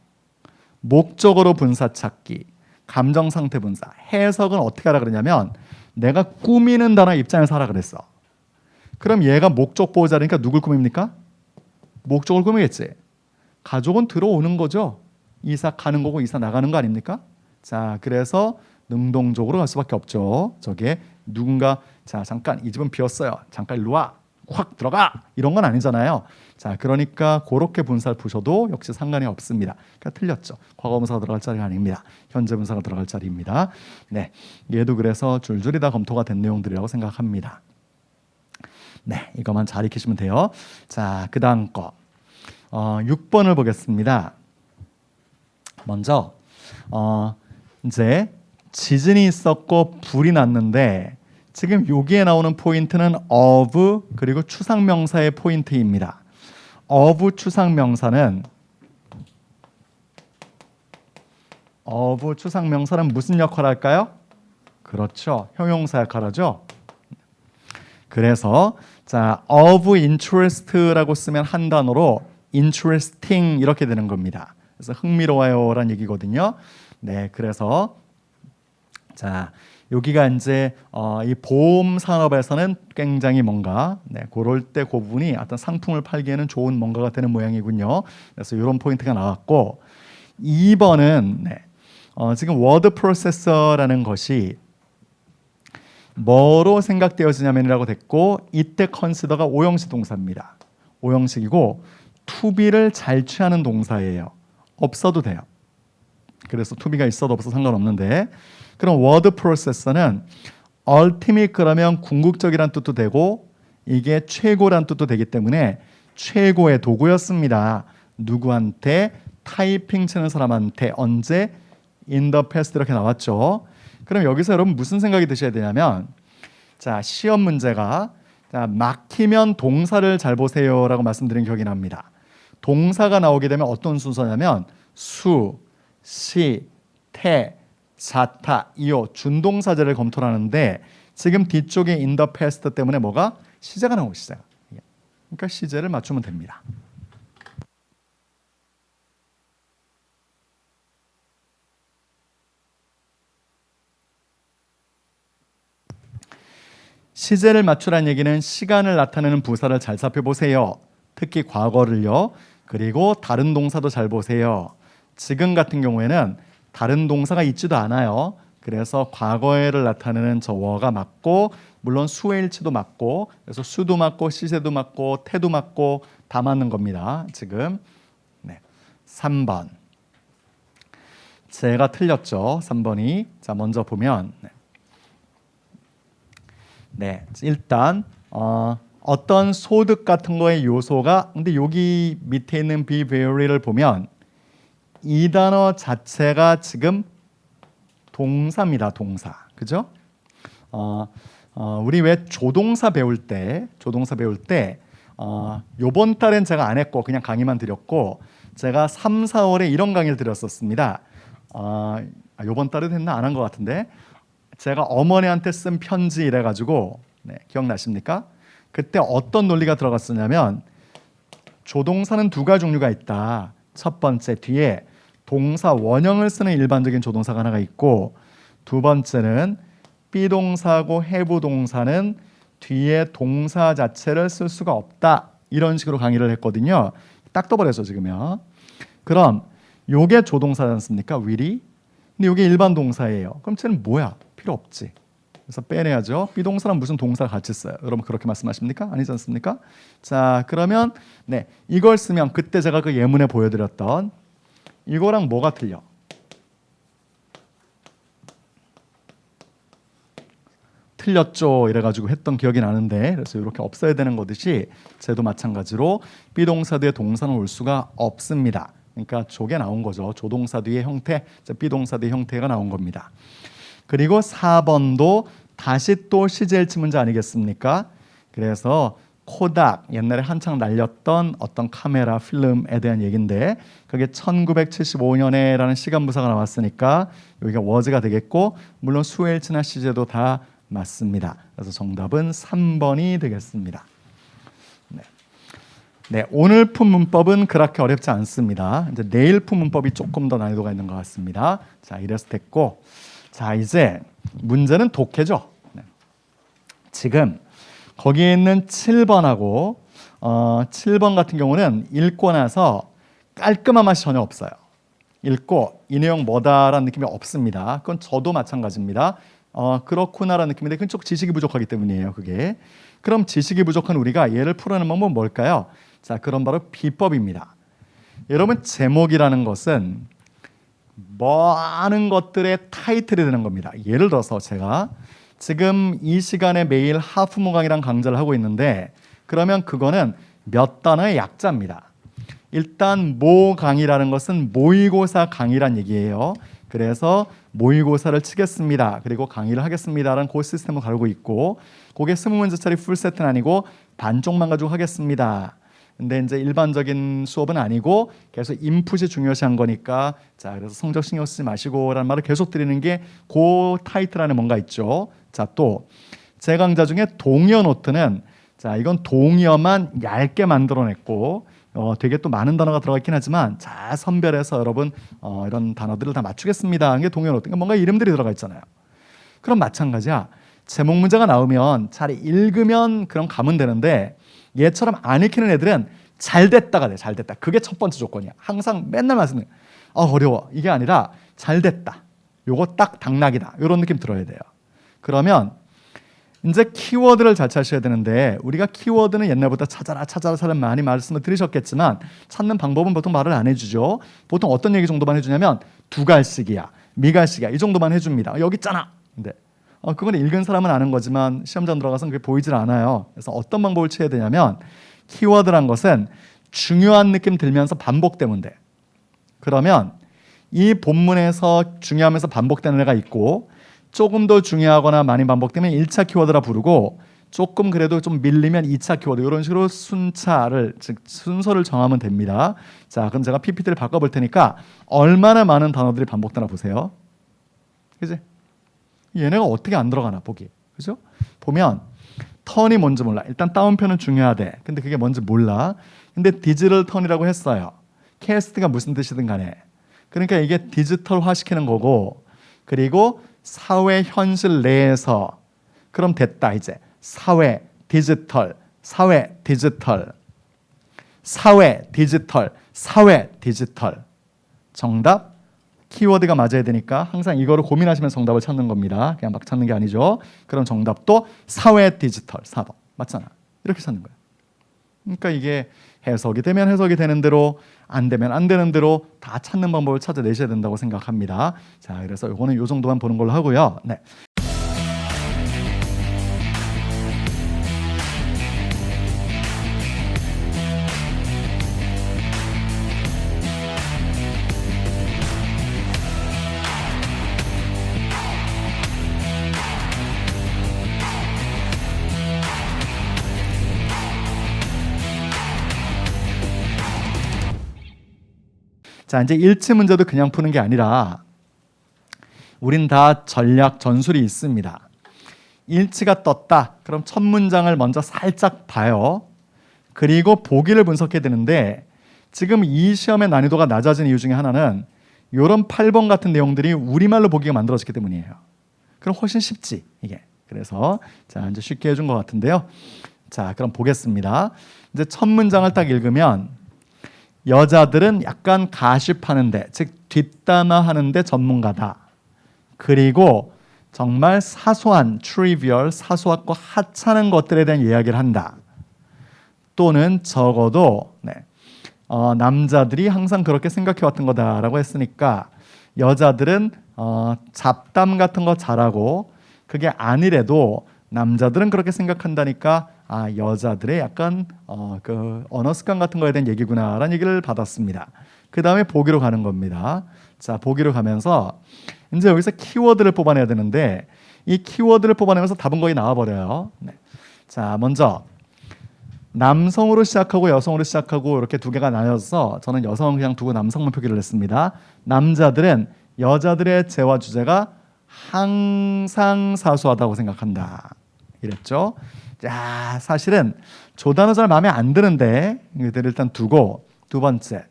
목적어로 분사 찾기, 감정상태 분사. 해석은 어떻게 하라 그러냐면 내가 꾸미는 단어 입장에서 하라 그랬어. 그럼 얘가 목적 보호자니까 누굴 꾸밉니까? 목적을 꾸미겠지. 가족은 들어오는 거죠. 이사 가는 거고 이사 나가는 거 아닙니까? 자, 그래서 능동적으로 갈 수밖에 없죠. 저게 누군가 자, 잠깐 이 집은 비었어요. 잠깐 일로 와. 확 들어가. 이런 건 아니잖아요. 자, 그러니까 그렇게 분사를 푸셔도 역시 상관이 없습니다. 그러니까 틀렸죠. 과거 분사가 들어갈 자리가 아닙니다. 현재 분사가 들어갈 자리입니다. 네, 얘도 그래서 줄줄이 다 검토가 된 내용들이라고 생각합니다. 네, 이것만 잘 익히시면 돼요. 자, 그 다음 거 6번을 보겠습니다. 먼저 이제 지진이 있었고 불이 났는데 지금 여기에 나오는 포인트는 of 그리고 추상명사의 포인트입니다. of 추상명사는 무슨 역할을 할까요? 그렇죠. 형용사 역할을 하죠. 그래서 자, of interest라고 쓰면 한 단어로 interesting 이렇게 되는 겁니다. 그래서 흥미로워요라는 얘기거든요. 네, 그래서 자, 여기가 이제 이 보험 산업에서는 굉장히 뭔가 그럴 때 그 부분이 어떤 상품을 팔기에는 좋은 뭔가가 되는 모양이군요. 그래서 이런 포인트가 나왔고 2번은 지금 워드 프로세서라는 것이 뭐로 생각되어지냐면이라고 됐고 이때 컨시더가 오형식 동사입니다. 오형식이고 to-be를 잘 취하는 동사예요. 없어도 돼요. 그래서 to-be가 있어도 없어도 상관없는데 그럼 word processor는 ultimate 그러면 궁극적이란 뜻도 되고 이게 최고란 뜻도 되기 때문에 최고의 도구였습니다. 누구한테? 타이핑 치는 사람한테. 언제? in the past 이렇게 나왔죠. 그럼 여기서 여러분 무슨 생각이 드셔야 되냐면 자, 시험 문제가 자, 막히면 동사를 잘 보세요라고 말씀드린 기억이 납니다. 동사가 나오게 되면 어떤 순서냐면 수, 시, 태, 자타, 이어, 준동사제를 검토를 하는데 지금 뒤쪽에 in the past 때문에 뭐가? 시제가 나오고 시제가. 그러니까 시제를 맞추면 됩니다. 시제를 맞추라는 얘기는 시간을 나타내는 부사를 잘 살펴보세요. 특히 과거를요. 그리고 다른 동사도 잘 보세요. 지금 같은 경우에는 다른 동사가 있지도 않아요. 그래서 과거에를 나타내는 저 워가 맞고 물론 수의 일치도 맞고 그래서 수도 맞고 시제도 맞고 태도 맞고 다 맞는 겁니다. 지금 3번 제가 틀렸죠. 3번이 자 먼저 보면 일단 어떤 소득 같은 거의 요소가 근데 여기 밑에 있는 be very를 보면 이 단어 자체가 지금 동사입니다. 동사. 그죠? 우리 왜 조동사 배울 때 요번 달엔 제가 안 했고 그냥 강의만 드렸고 제가 3, 4월에 이런 강의를 드렸었습니다. 요번 달에도 했나 안 한 것 같은데 제가 어머니한테 쓴 편지 이래가지고 기억나십니까? 그때 어떤 논리가 들어갔었냐면 조동사는 두 가지 종류가 있다. 첫 번째 뒤에 동사 원형을 쓰는 일반적인 조동사가 하나가 있고 두 번째는 비동사하고 have 동사는 뒤에 동사 자체를 쓸 수가 없다. 이런 식으로 강의를 했거든요. 딱 떠버렸죠 지금요. 그럼 요게 조동사지 않습니까? will이. 근데 요게 일반 동사예요. 그럼 쟤는 뭐야? 필요 없지. 그래서 빼내야죠. 비동사랑 무슨 동사가 같이 써요. 여러분 그렇게 말씀하십니까? 아니지 않습니까? 자 그러면 이걸 쓰면 그때 제가 그 예문에 보여드렸던 이거랑 뭐가 틀려? 틀렸죠 이래가지고 했던 기억이 나는데 그래서 이렇게 없어야 되는 거듯이 쟤도 마찬가지로 비동사 뒤에 동사는 올 수가 없습니다. 그러니까 저게 나온 거죠. 조동사 뒤의 형태, 비동사 뒤의 형태가 나온 겁니다. 그리고 4번도 다시 또 시제일치 문제 아니겠습니까? 그래서 코닥 옛날에 한창 날렸던 어떤 카메라 필름에 대한 얘기인데 그게 1975년에라는 시간 부사가 나왔으니까 여기가 was가 되겠고 물론 수일치나 시제도 다 맞습니다. 그래서 정답은 3번이 되겠습니다. 오늘 푼 문법은 그렇게 어렵지 않습니다. 이제 내일 푼 문법이 조금 더 난이도가 있는 것 같습니다. 자, 이래서 됐고 자 이제 문제는 독해죠. 지금 거기에 있는 7번하고 7번 같은 경우는 읽고 나서 깔끔한 맛이 전혀 없어요. 읽고 이 내용 뭐다라는 느낌이 없습니다. 그건 저도 마찬가지입니다. 그렇구나라는 느낌인데 그건 좀 지식이 부족하기 때문이에요. 그게. 그럼 지식이 부족한 우리가 얘를 풀어내는 방법은 뭘까요? 자, 그럼 바로 비법입니다. 여러분, 제목이라는 것은 많은 것들의 타이틀이 되는 겁니다. 예를 들어서 제가 지금 이 시간에 매일 하프무강이란 강좌를 하고 있는데 그러면 그거는 몇 단어의 약자입니다. 일단 모 강의라는 것은 모의고사 강의란 얘기예요. 그래서 모의고사를 치겠습니다. 그리고 강의를 하겠습니다라는 그 시스템을 가지고 있고 그게 20문제짜리 풀세트는 아니고 반쪽만 가지고 하겠습니다. 근데 이제 일반적인 수업은 아니고 계속 인풋이 중요시한 거니까 자, 그래서 성적 신경 쓰지 마시고라는 말을 계속 드리는 게 그 타이틀 안에 뭔가 있죠. 자, 또 제 강좌 중에 동의어 노트는 자, 이건 동의어만 얇게 만들어냈고 되게 또 많은 단어가 들어가 있긴 하지만 잘 선별해서 여러분 이런 단어들을 다 맞추겠습니다. 이게 동의어 노트. 뭔가 이름들이 들어가 있잖아요. 그럼 마찬가지야. 제목 문제가 나오면 잘 읽으면 그럼 가면 되는데 얘처럼 안 읽히는 애들은 잘 됐다가 돼. 잘 됐다. 그게 첫 번째 조건이야. 항상 맨날 말씀드려요. 어려워. 이게 아니라 잘 됐다. 요거 딱 당락이다. 이런 느낌 들어야 돼요. 그러면 이제 키워드를 잘 찾으셔야 되는데 우리가 키워드는 옛날부터 찾아라 많이 말씀을 들으셨겠지만 찾는 방법은 보통 말을 안 해주죠. 보통 어떤 얘기 정도만 해주냐면 두갈씩이야, 미갈씩이야 이 정도만 해줍니다. 여기 있잖아. 근데 그건 읽은 사람은 아는 거지만 시험장 들어가서는 그게 보이질 않아요. 그래서 어떤 방법을 취해야 되냐면 키워드란 것은 중요한 느낌 들면서 반복되면 돼. 그러면 이 본문에서 중요하면서 반복되는 애가 있고 조금 더 중요하거나 많이 반복되면 1차 키워드라 부르고 조금 그래도 좀 밀리면 2차 키워드 이런 식으로 순차를 즉 순서를 정하면 됩니다. 자, 그럼 제가 PPT를 바꿔볼 테니까 얼마나 많은 단어들이 반복되나 보세요. 그지? 얘네가 어떻게 안 들어가나 보기. 그죠? 보면 턴이 뭔지 몰라. 일단 다운표는 중요하대. 근데 그게 뭔지 몰라. 근데 디지털 턴이라고 했어요. 캐스트가 무슨 뜻이든 간에. 그러니까 이게 디지털화 시키는 거고 그리고 사회 현실 내에서 그럼 됐다 이제 사회 디지털 사회 디지털 사회 디지털 사회 디지털 정답 키워드가 맞아야 되니까 항상 이거를 고민하시면서 정답을 찾는 겁니다. 그냥 막 찾는 게 아니죠. 그럼 정답도 사회 디지털 4번 맞잖아. 이렇게 찾는 거예요. 그러니까 이게 해석이 되면 해석이 되는 대로 안 되면 안 되는 대로 다 찾는 방법을 찾아내셔야 된다고 생각합니다. 자, 그래서 이거는 이 정도만 보는 걸로 하고요. 네. 자, 이제 1치 문제도 그냥 푸는 게 아니라 우린 다 전략 전술이 있습니다. 1치가 떴다. 그럼 첫 문장을 먼저 살짝 봐요. 그리고 보기를 분석해야 되는데 지금 이 시험의 난이도가 낮아진 이유 중에 하나는 이런 8번 같은 내용들이 우리말로 보기가 만들어졌기 때문이에요. 그럼 훨씬 쉽지 이게. 그래서 자, 이제 쉽게 해준 것 같은데요. 자, 그럼 보겠습니다. 이제 첫 문장을 딱 읽으면 여자들은 약간 가십하는데 즉 뒷담화하는데 전문가다. 그리고 정말 사소한 트리비얼 사소하고 하찮은 것들에 대한 이야기를 한다. 또는 적어도 남자들이 항상 그렇게 생각해왔던 거다라고 했으니까 여자들은 잡담 같은 거 잘하고 그게 아니래도 남자들은 그렇게 생각한다니까 여자들의 약간 그 언어 습관 같은 거에 대한 얘기구나라는 얘기를 받았습니다. 그 다음에 보기로 가는 겁니다. 자, 보기로 가면서 이제 여기서 키워드를 뽑아내야 되는데 이 키워드를 뽑아내면서 답은 거의 나와버려요. 네. 자, 먼저 남성으로 시작하고 여성으로 시작하고 이렇게 두 개가 나뉘어서 저는 여성은 그냥 두고 남성만 표기를 했습니다. 남자들은 여자들의 재화 주제가 항상 사소하다고 생각한다. 이랬죠. 자, 사실은 조 단어 잘 마음에 안 드는데 이들 일단 두고 두 번째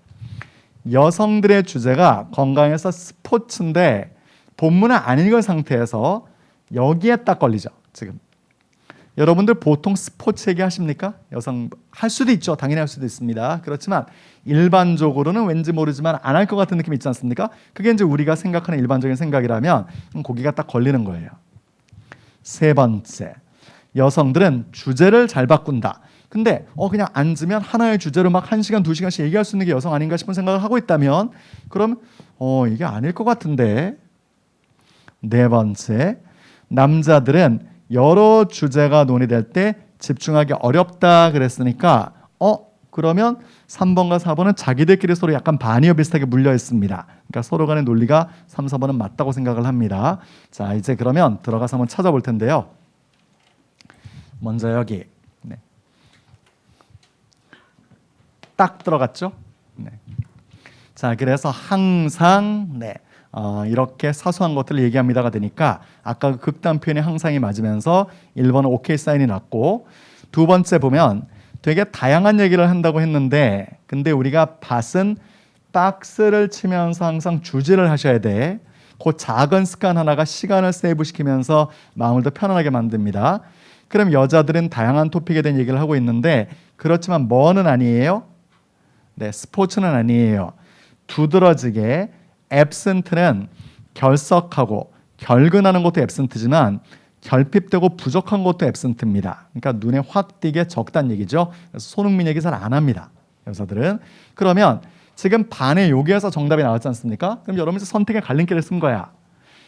여성들의 주제가 건강에서 스포츠인데 본문을 안 읽은 상태에서 여기에 딱 걸리죠. 지금 여러분들 보통 스포츠 얘기 하십니까? 여성 할 수도 있죠. 당연히 할 수도 있습니다. 그렇지만 일반적으로는 왠지 모르지만 안 할 것 같은 느낌 있지 않습니까? 그게 이제 우리가 생각하는 일반적인 생각이라면 거기가 딱 걸리는 거예요. 세 번째, 여성들은 주제를 잘 바꾼다. 근데 그냥 앉으면 하나의 주제로 막 1시간, 2시간씩 얘기할 수 있는 게 여성 아닌가 싶은 생각을 하고 있다면 그럼 이게 아닐 것 같은데. 네 번째, 남자들은 여러 주제가 논의될 때 집중하기 어렵다 그랬으니까 그러면 3번과 4번은 자기들끼리 서로 약간 반의어 비슷하게 물려 있습니다. 그러니까 서로 간의 논리가 3, 4번은 맞다고 생각을 합니다. 자, 이제 그러면 들어가서 한번 찾아볼 텐데요. 먼저 여기 딱 들어갔죠? 네. 자, 그래서 항상 이렇게 사소한 것들을 얘기합니다가 되니까 아까 그 극단 표현이 항상이 맞으면서 1번은 오케이 사인이 났고, 두 번째 보면 되게 다양한 얘기를 한다고 했는데 근데 우리가 밭은 박스를 치면서 항상 주지를 하셔야 돼. 그 작은 습관 하나가 시간을 세이브시키면서 마음을 더 편안하게 만듭니다. 그럼 여자들은 다양한 토픽에 대한 얘기를 하고 있는데 그렇지만 뭐는 아니에요? 네, 스포츠는 아니에요. 두드러지게 absent는 결석하고 결근하는 것도 absent지만 결핍되고 부족한 것도 absent입니다. 그러니까 눈에 확 띄게 적다는 얘기죠. 그래서 손흥민 얘기 잘 안 합니다. 여자들은. 그러면 지금 반의 여기에서 정답이 나왔지 않습니까? 그럼 여러분 이제 선택의 갈림길을 쓴 거야.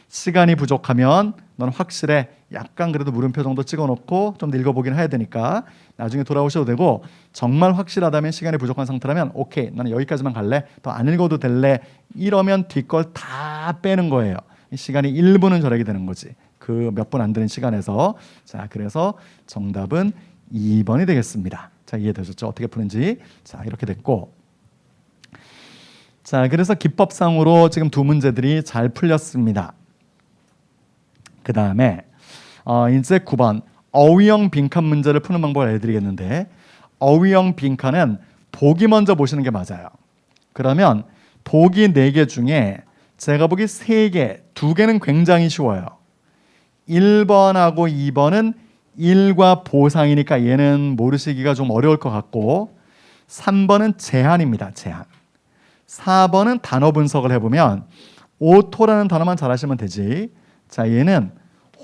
시간이 부족하면 넌 확실해. 약간 그래도 물음표 정도 찍어놓고 좀 더 읽어보긴 해야 되니까 나중에 돌아오셔도 되고, 정말 확실하다면 시간이 부족한 상태라면 오케이, 나는 여기까지만 갈래, 더 안 읽어도 될래, 이러면 뒷걸 다 빼는 거예요. 시간이 1분은 절약이 되는 거지. 그 몇 분 안 되는 시간에서. 자, 그래서 정답은 2번이 되겠습니다. 자, 이해되셨죠? 어떻게 푸는지. 자, 이렇게 됐고, 자, 그래서 기법상으로 지금 두 문제들이 잘 풀렸습니다. 그 다음에 이제 9번 어휘형 빈칸 문제를 푸는 방법을 알려드리겠는데, 어휘형 빈칸은 보기 먼저 보시는 게 맞아요. 그러면 보기 4개 중에 제가 보기 3개, 2개는 굉장히 쉬워요. 1번하고 2번은 일과 보상이니까 얘는 모르시기가 좀 어려울 것 같고, 3번은 제한입니다. 제한. 4번은 단어 분석을 해보면 오토라는 단어만 잘 하시면 되지. 자, 얘는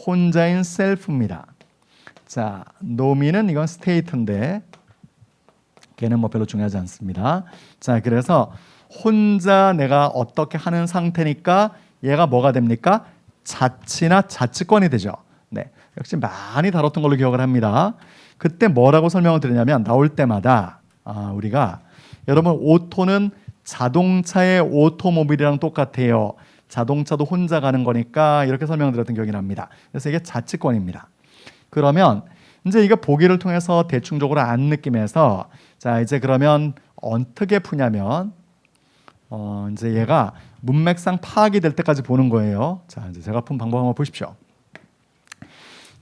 혼자인 셀프입니다. 자, 노미는 이건 스테이트인데 걔는 뭐 별로 중요하지 않습니다. 자, 그래서 혼자 내가 어떻게 하는 상태니까 얘가 뭐가 됩니까? 자치나 자치권이 되죠. 네, 역시 많이 다뤘던 걸로 기억을 합니다. 그때 뭐라고 설명을 드리냐면 나올 때마다 우리가 여러분 오토는 자동차의 오토모빌이랑 똑같아요. 자동차도 혼자 가는 거니까 이렇게 설명드렸던 기억이 납니다. 그래서 이게 자치권입니다. 그러면 이제 이거 보기를 통해서 대충적으로 안 느낌에서 자, 이제 그러면 어떻게 푸냐면 이제 얘가 문맥상 파악이 될 때까지 보는 거예요. 자, 이제 제가 푼 방법 한번 보십시오.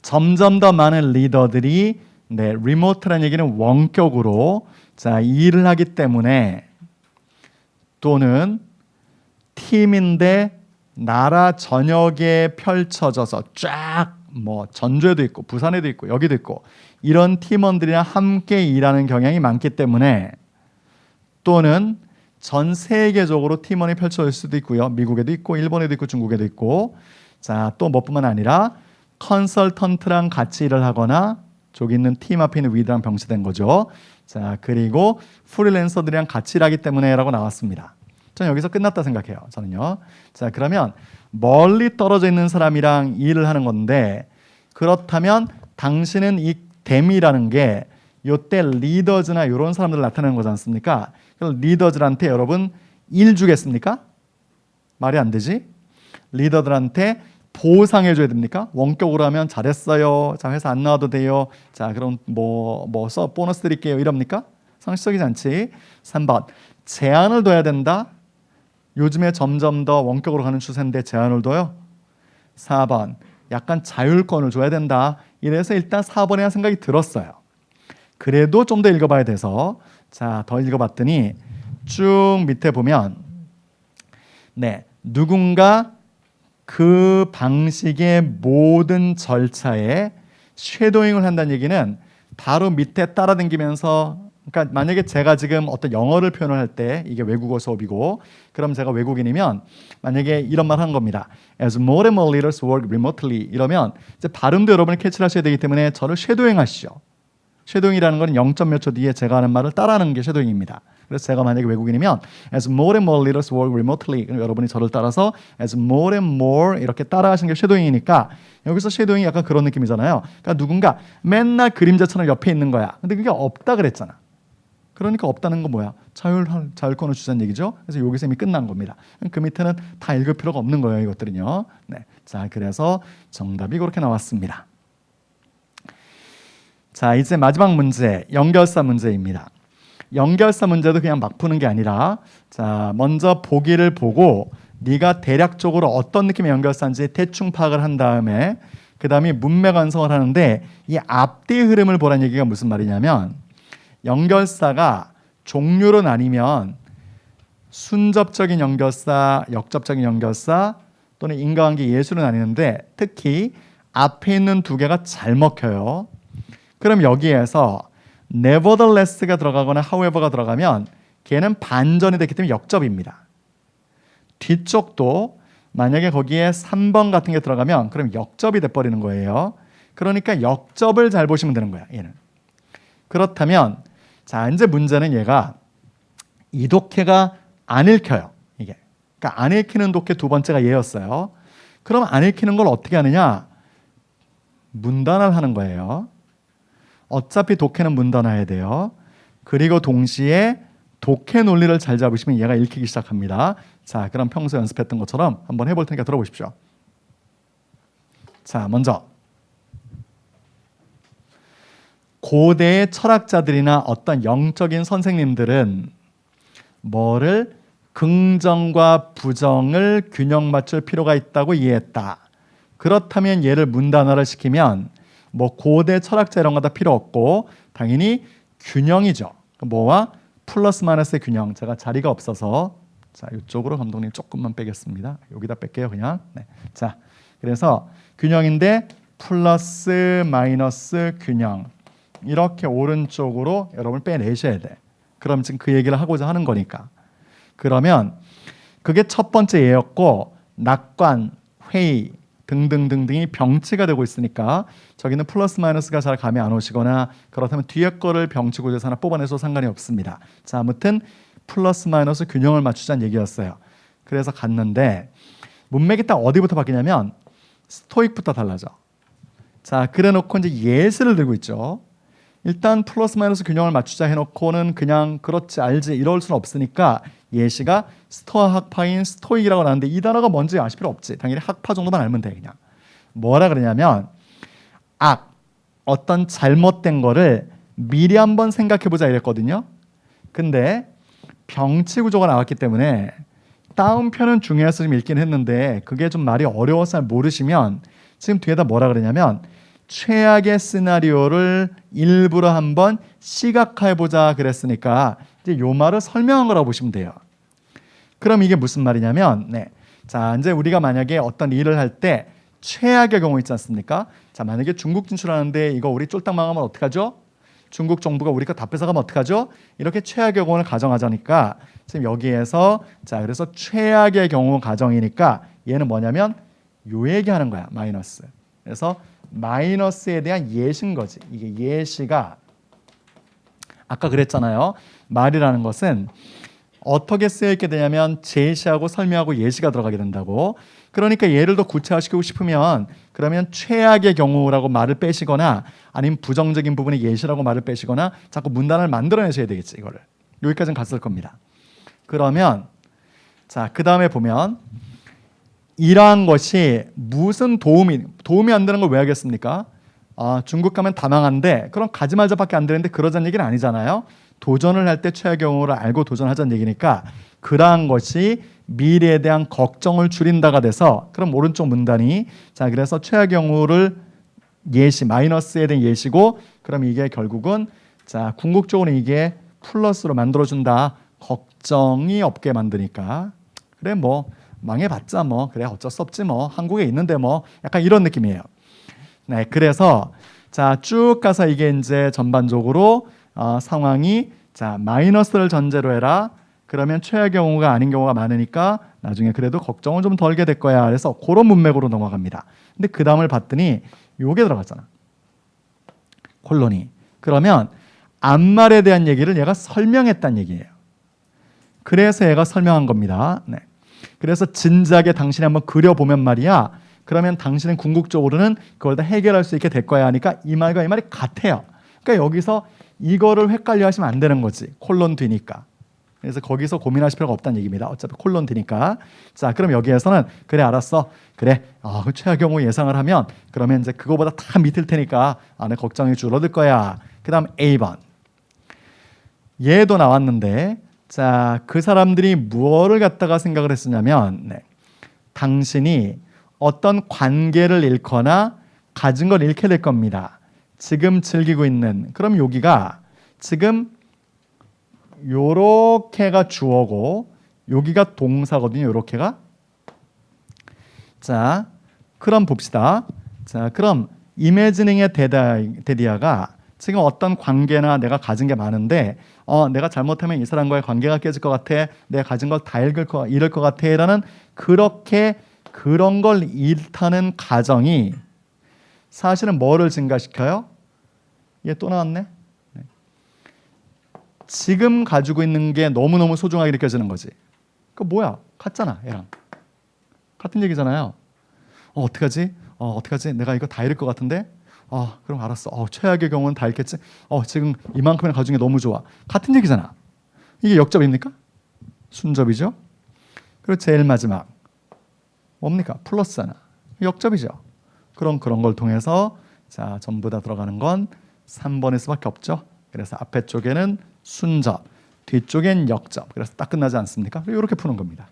점점 더 많은 리더들이 리모트라는 얘기는 원격으로 자, 일을 하기 때문에, 또는 팀인데 나라 전역에 펼쳐져서 쫙 뭐 전주에도 있고 부산에도 있고 여기도 있고 이런 팀원들이랑 함께 일하는 경향이 많기 때문에, 또는 전 세계적으로 팀원이 펼쳐질 수도 있고요. 미국에도 있고 일본에도 있고 중국에도 있고, 자, 또 뭐뿐만 아니라 컨설턴트랑 같이 일을 하거나 저기 있는 팀 앞에 있는 위드랑 병치된 거죠. 자, 그리고 프리랜서들이랑 같이 일하기 때문에 라고 나왔습니다. 저는 여기서 끝났다 생각해요. 저는요. 자, 그러면 멀리 떨어져 있는 사람이랑 일을 하는 건데, 그렇다면 당신은 이 댐이라는 게 이때 리더즈나 이런 사람들 나타내는 거지 않습니까? 그럼 리더들한테 여러분 일 주겠습니까? 말이 안 되지. 리더들한테 보상해 줘야 됩니까? 원격으로 하면 잘했어요. 자, 회사 안 나와도 돼요. 자, 그럼 보너스 드릴게요. 이럽니까? 상식적이지 않지. 3번 제한을 둬야 된다. 요즘에 점점 더 원격으로 가는 추세인데 제한을 둬요. 4번 약간 자율권을 줘야 된다. 이래서 일단 4번에 한 생각이 들었어요. 그래도 좀 더 읽어봐야 돼서 자, 더 읽어봤더니 쭉 밑에 보면 누군가 그 방식의 모든 절차에 쉐도잉을 한다는 얘기는 바로 밑에 따라다니면서, 그러니까 만약에 제가 지금 어떤 영어를 표현을 할 때 이게 외국어 수업이고, 그럼 제가 외국인이면 만약에 이런 말 한 겁니다. As more and more leaders work remotely, 이러면 이제 발음도 여러분이 캐치를 하셔야 되기 때문에 저를 쉐도잉 하시죠. 쉐도잉이라는 건 0. 몇 초 뒤에 제가 하는 말을 따라하는 게 쉐도잉입니다. 그래서 제가 만약에 외국인이면 as more and more leaders work remotely, 여러분이 저를 따라서 as more and more 이렇게 따라하시는 게 쉐도잉이니까, 여기서 쉐도잉이 약간 그런 느낌이잖아요. 그러니까 누군가 맨날 그림자처럼 옆에 있는 거야. 근데 그게 없다 그랬잖아. 그러니까 없다는 건 뭐야? 자율권을 주자는 얘기죠. 그래서 여기서 이미 끝난 겁니다. 그 밑에는 다 읽을 필요가 없는 거예요, 이것들은요. 네. 자, 그래서 정답이 그렇게 나왔습니다. 자, 이제 마지막 문제, 연결사 문제입니다. 연결사 문제도 그냥 막 푸는 게 아니라, 자, 먼저 보기를 보고 네가 대략적으로 어떤 느낌의 연결사인지 대충 파악을 한 다음에 그 다음에 문맥 완성을 하는데, 이 앞뒤 흐름을 보라는 얘기가 무슨 말이냐면, 연결사가 종류로 나뉘면 순접적인 연결사, 역접적인 연결사 또는 인과관계 예수로 나뉘는데, 특히 앞에 있는 두 개가 잘 먹혀요. 그럼 여기에서 nevertheless가 들어가거나 however가 들어가면 걔는 반전이 됐기 때문에 역접입니다. 뒤쪽도 만약에 거기에 3번 같은 게 들어가면 그럼 역접이 돼버리는 거예요. 그러니까 역접을 잘 보시면 되는 거야, 얘는. 그렇다면 자, 이제 문제는 얘가 이 독해가 안 읽혀요. 이게. 그러니까 안 읽히는 독해 두 번째가 얘였어요. 그럼 안 읽히는 걸 어떻게 하느냐? 문단을 하는 거예요. 어차피 독해는 문단화해야 돼요. 그리고 동시에 독해 논리를 잘 잡으시면 얘가 읽히기 시작합니다. 자, 그럼 평소 연습했던 것처럼 한번 해볼 테니까 들어보십시오. 자, 먼저 고대의 철학자들이나 어떤 영적인 선생님들은 뭐를 긍정과 부정을 균형 맞출 필요가 있다고 이해했다. 그렇다면 얘를 문단화를 시키면 뭐 고대 철학자 이런 거 다 필요 없고 당연히 균형이죠. 뭐와 플러스 마이너스의 균형. 제가 자리가 없어서 자, 이쪽으로 감독님 조금만 빼겠습니다. 여기다 뺄게요, 그냥. 네. 자, 그래서 균형인데 플러스 마이너스 균형. 이렇게 오른쪽으로 여러분 빼내셔야 돼. 그럼 지금 그 얘기를 하고자 하는 거니까. 그러면 그게 첫 번째 예였고, 낙관, 회의 등등등등이 병치가 되고 있으니까 저기는 플러스 마이너스가 잘 감이 안 오시거나 그렇다면 뒤에 거를 병치 구조에서 하나 뽑아내서 상관이 없습니다. 자, 아무튼 플러스 마이너스 균형을 맞추자는 얘기였어요. 그래서 갔는데 문맥이 딱 어디부터 바뀌냐면 스토익부터 달라져. 자, 그래놓고 이제 예시를 들고 있죠. 일단 플러스 마이너스 균형을 맞추자 해놓고는 그냥 그렇지 알지 이럴 수는 없으니까 예시가 스토아 학파인 스토익이라고 나왔는데 이 단어가 뭔지 아실 필요 없지. 당연히 학파 정도만 알면 돼. 그냥 뭐라 그러냐면 어떤 잘못된 거를 미리 한번 생각해보자 이랬거든요. 근데 병치 구조가 나왔기 때문에 다운편은 중요해서 좀 읽긴 했는데 그게 좀 말이 어려워서 잘 모르시면 지금 뒤에다 뭐라 그러냐면 최악의 시나리오를 일부러 한번 시각화해보자 그랬으니까 이제 요 말을 설명한 거라고 보시면 돼요. 그럼 이게 무슨 말이냐면 자, 이제 우리가 만약에 어떤 일을 할 때 최악의 경우 있지 않습니까? 자, 만약에 중국 진출하는데 이거 우리 쫄딱 망하면 어떡하죠? 중국 정부가 우리 거 다 뺏어가면 어떡하죠? 이렇게 최악의 경우를 가정하자니까 지금 여기에서 자, 그래서 최악의 경우 가정이니까 얘는 뭐냐면 요 얘기하는 거야, 마이너스. 그래서 마이너스에 대한 예시인 거지. 이게 예시가 아까 그랬잖아요. 말이라는 것은 어떻게 쓰여 있게 되냐면 제시하고 설명하고 예시가 들어가게 된다고. 그러니까 예를 더 구체화시키고 싶으면 그러면 최악의 경우라고 말을 빼시거나 아니면 부정적인 부분의 예시라고 말을 빼시거나 자꾸 문단을 만들어내셔야 되겠지. 이거를 여기까지는 갔을 겁니다. 그러면 자, 그 다음에 보면 이러한 것이 무슨 도움이 안 되는 걸 왜 하겠습니까? 중국 가면 다 망한데 그럼 가지 말자밖에 안 되는데 그러자는 얘기는 아니잖아요. 도전을 할 때 최악의 경우를 알고 도전하자는 얘기니까 그러한 것이 미래에 대한 걱정을 줄인다가 돼서 그럼 오른쪽 문단이 자, 그래서 최악의 경우를 예시 마이너스에 대한 예시고 그럼 이게 결국은 자, 궁극적으로 이게 플러스로 만들어준다. 걱정이 없게 만드니까 그래 뭐 망해봤자 뭐 그래 어쩔 수 없지 뭐 한국에 있는데 뭐 약간 이런 느낌이에요. 네, 그래서 자, 쭉 가서 이게 이제 전반적으로 상황이 자, 마이너스를 전제로 해라. 그러면 최악의 경우가 아닌 경우가 많으니까 나중에 그래도 걱정을 좀 덜게 될 거야. 그래서 그런 문맥으로 넘어갑니다. 근데 그 다음을 봤더니 요게 들어갔잖아. 콜론이. 그러면 앞말에 대한 얘기를 얘가 설명했다는 얘기예요. 그래서 얘가 설명한 겁니다. 네. 그래서 진작에 당신이 한번 그려보면 말이야. 그러면 당신은 궁극적으로는 그걸 다 해결할 수 있게 될 거야 하니까 이 말과 이 말이 같아요. 그러니까 여기서 이거를 헷갈려 하시면 안 되는 거지. 콜론 뒤니까. 그래서 거기서 고민하실 필요가 없다는 얘기입니다. 어차피 콜론 뒤니까. 자, 그럼 여기에서는 그래 알았어. 그래. 그 최악 경우 예상을 하면 그러면 이제 그거보다 다 밑일 테니까 내 걱정이 줄어들 거야. 그다음 A번. 얘도 나왔는데 자, 그 사람들이 무엇을 갖다가 생각을 했었냐면 네. 당신이 어떤 관계를 잃거나 가진 걸 잃게 될 겁니다. 지금 즐기고 있는. 그럼 여기가 지금 요렇게가 주어고 여기가 동사거든요. 요렇게가. 자, 그럼 봅시다. 자, 그럼 이매지닝의 데디아가 지금 어떤 관계나 내가 가진 게 많은데 내가 잘못하면 이 사람과의 관계가 깨질 것 같아. 내가 가진 걸 다 잃을 것 같아. 라는 그렇게 그런 걸 잃다는 가정이 사실은 뭐를 증가시켜요? 얘 또 나왔네. 네. 지금 가지고 있는 게 너무너무 소중하게 느껴지는 거지. 그 뭐야? 같잖아. 얘랑. 같은 얘기잖아요. 어떡하지? 어떡하지? 내가 이거 다 잃을 것 같은데? 그럼 알았어. 최악의 경우는 다 잃겠지? 지금 이만큼이나 가진 게 너무 좋아. 같은 얘기잖아. 이게 역접입니까? 순접이죠? 그리고 제일 마지막. 뭡니까? 플러스잖아. 역접이죠. 그런 걸 통해서 자, 전부 다 들어가는 건 3번일 수밖에 없죠. 그래서 앞에 쪽에는 순접, 뒤쪽엔 역접. 그래서 딱 끝나지 않습니까? 이렇게 푸는 겁니다.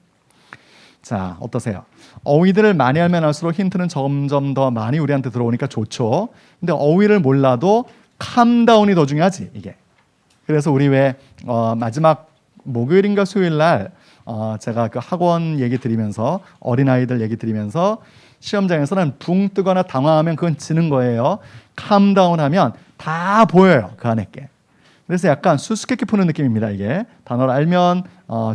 자, 어떠세요? 어휘들을 많이 알면 알수록 힌트는 점점 더 많이 우리한테 들어오니까 좋죠. 근데 어휘를 몰라도 캄다운이 더 중요하지, 이게. 그래서 우리 왜 마지막 목요일인가 수요일 날 제가 그 학원 얘기 드리면서 어린아이들 얘기 드리면서 시험장에서는 붕 뜨거나 당황하면 그건 지는 거예요. 캄다운 하면 다 보여요. 그 안에 게. 그래서 약간 수수께끼 푸는 느낌입니다. 이게 단어를 알면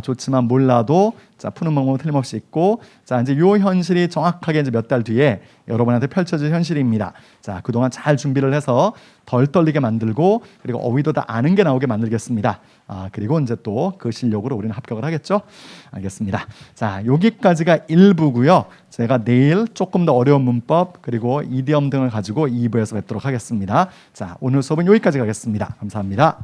좋지만 몰라도 자, 푸는 방법은 틀림없이 있고 자, 이제 요 현실이 정확하게 이제 몇 달 뒤에 여러분한테 펼쳐질 현실입니다. 자, 그동안 잘 준비를 해서 덜 떨리게 만들고 그리고 어휘도 다 아는 게 나오게 만들겠습니다. 그리고 이제 또 그 실력으로 우리는 합격을 하겠죠. 알겠습니다. 자, 여기까지가 1부고요. 제가 내일 조금 더 어려운 문법 그리고 이디엄 등을 가지고 2부에서 뵙도록 하겠습니다. 자, 오늘 수업은 여기까지 가겠습니다. 감사합니다.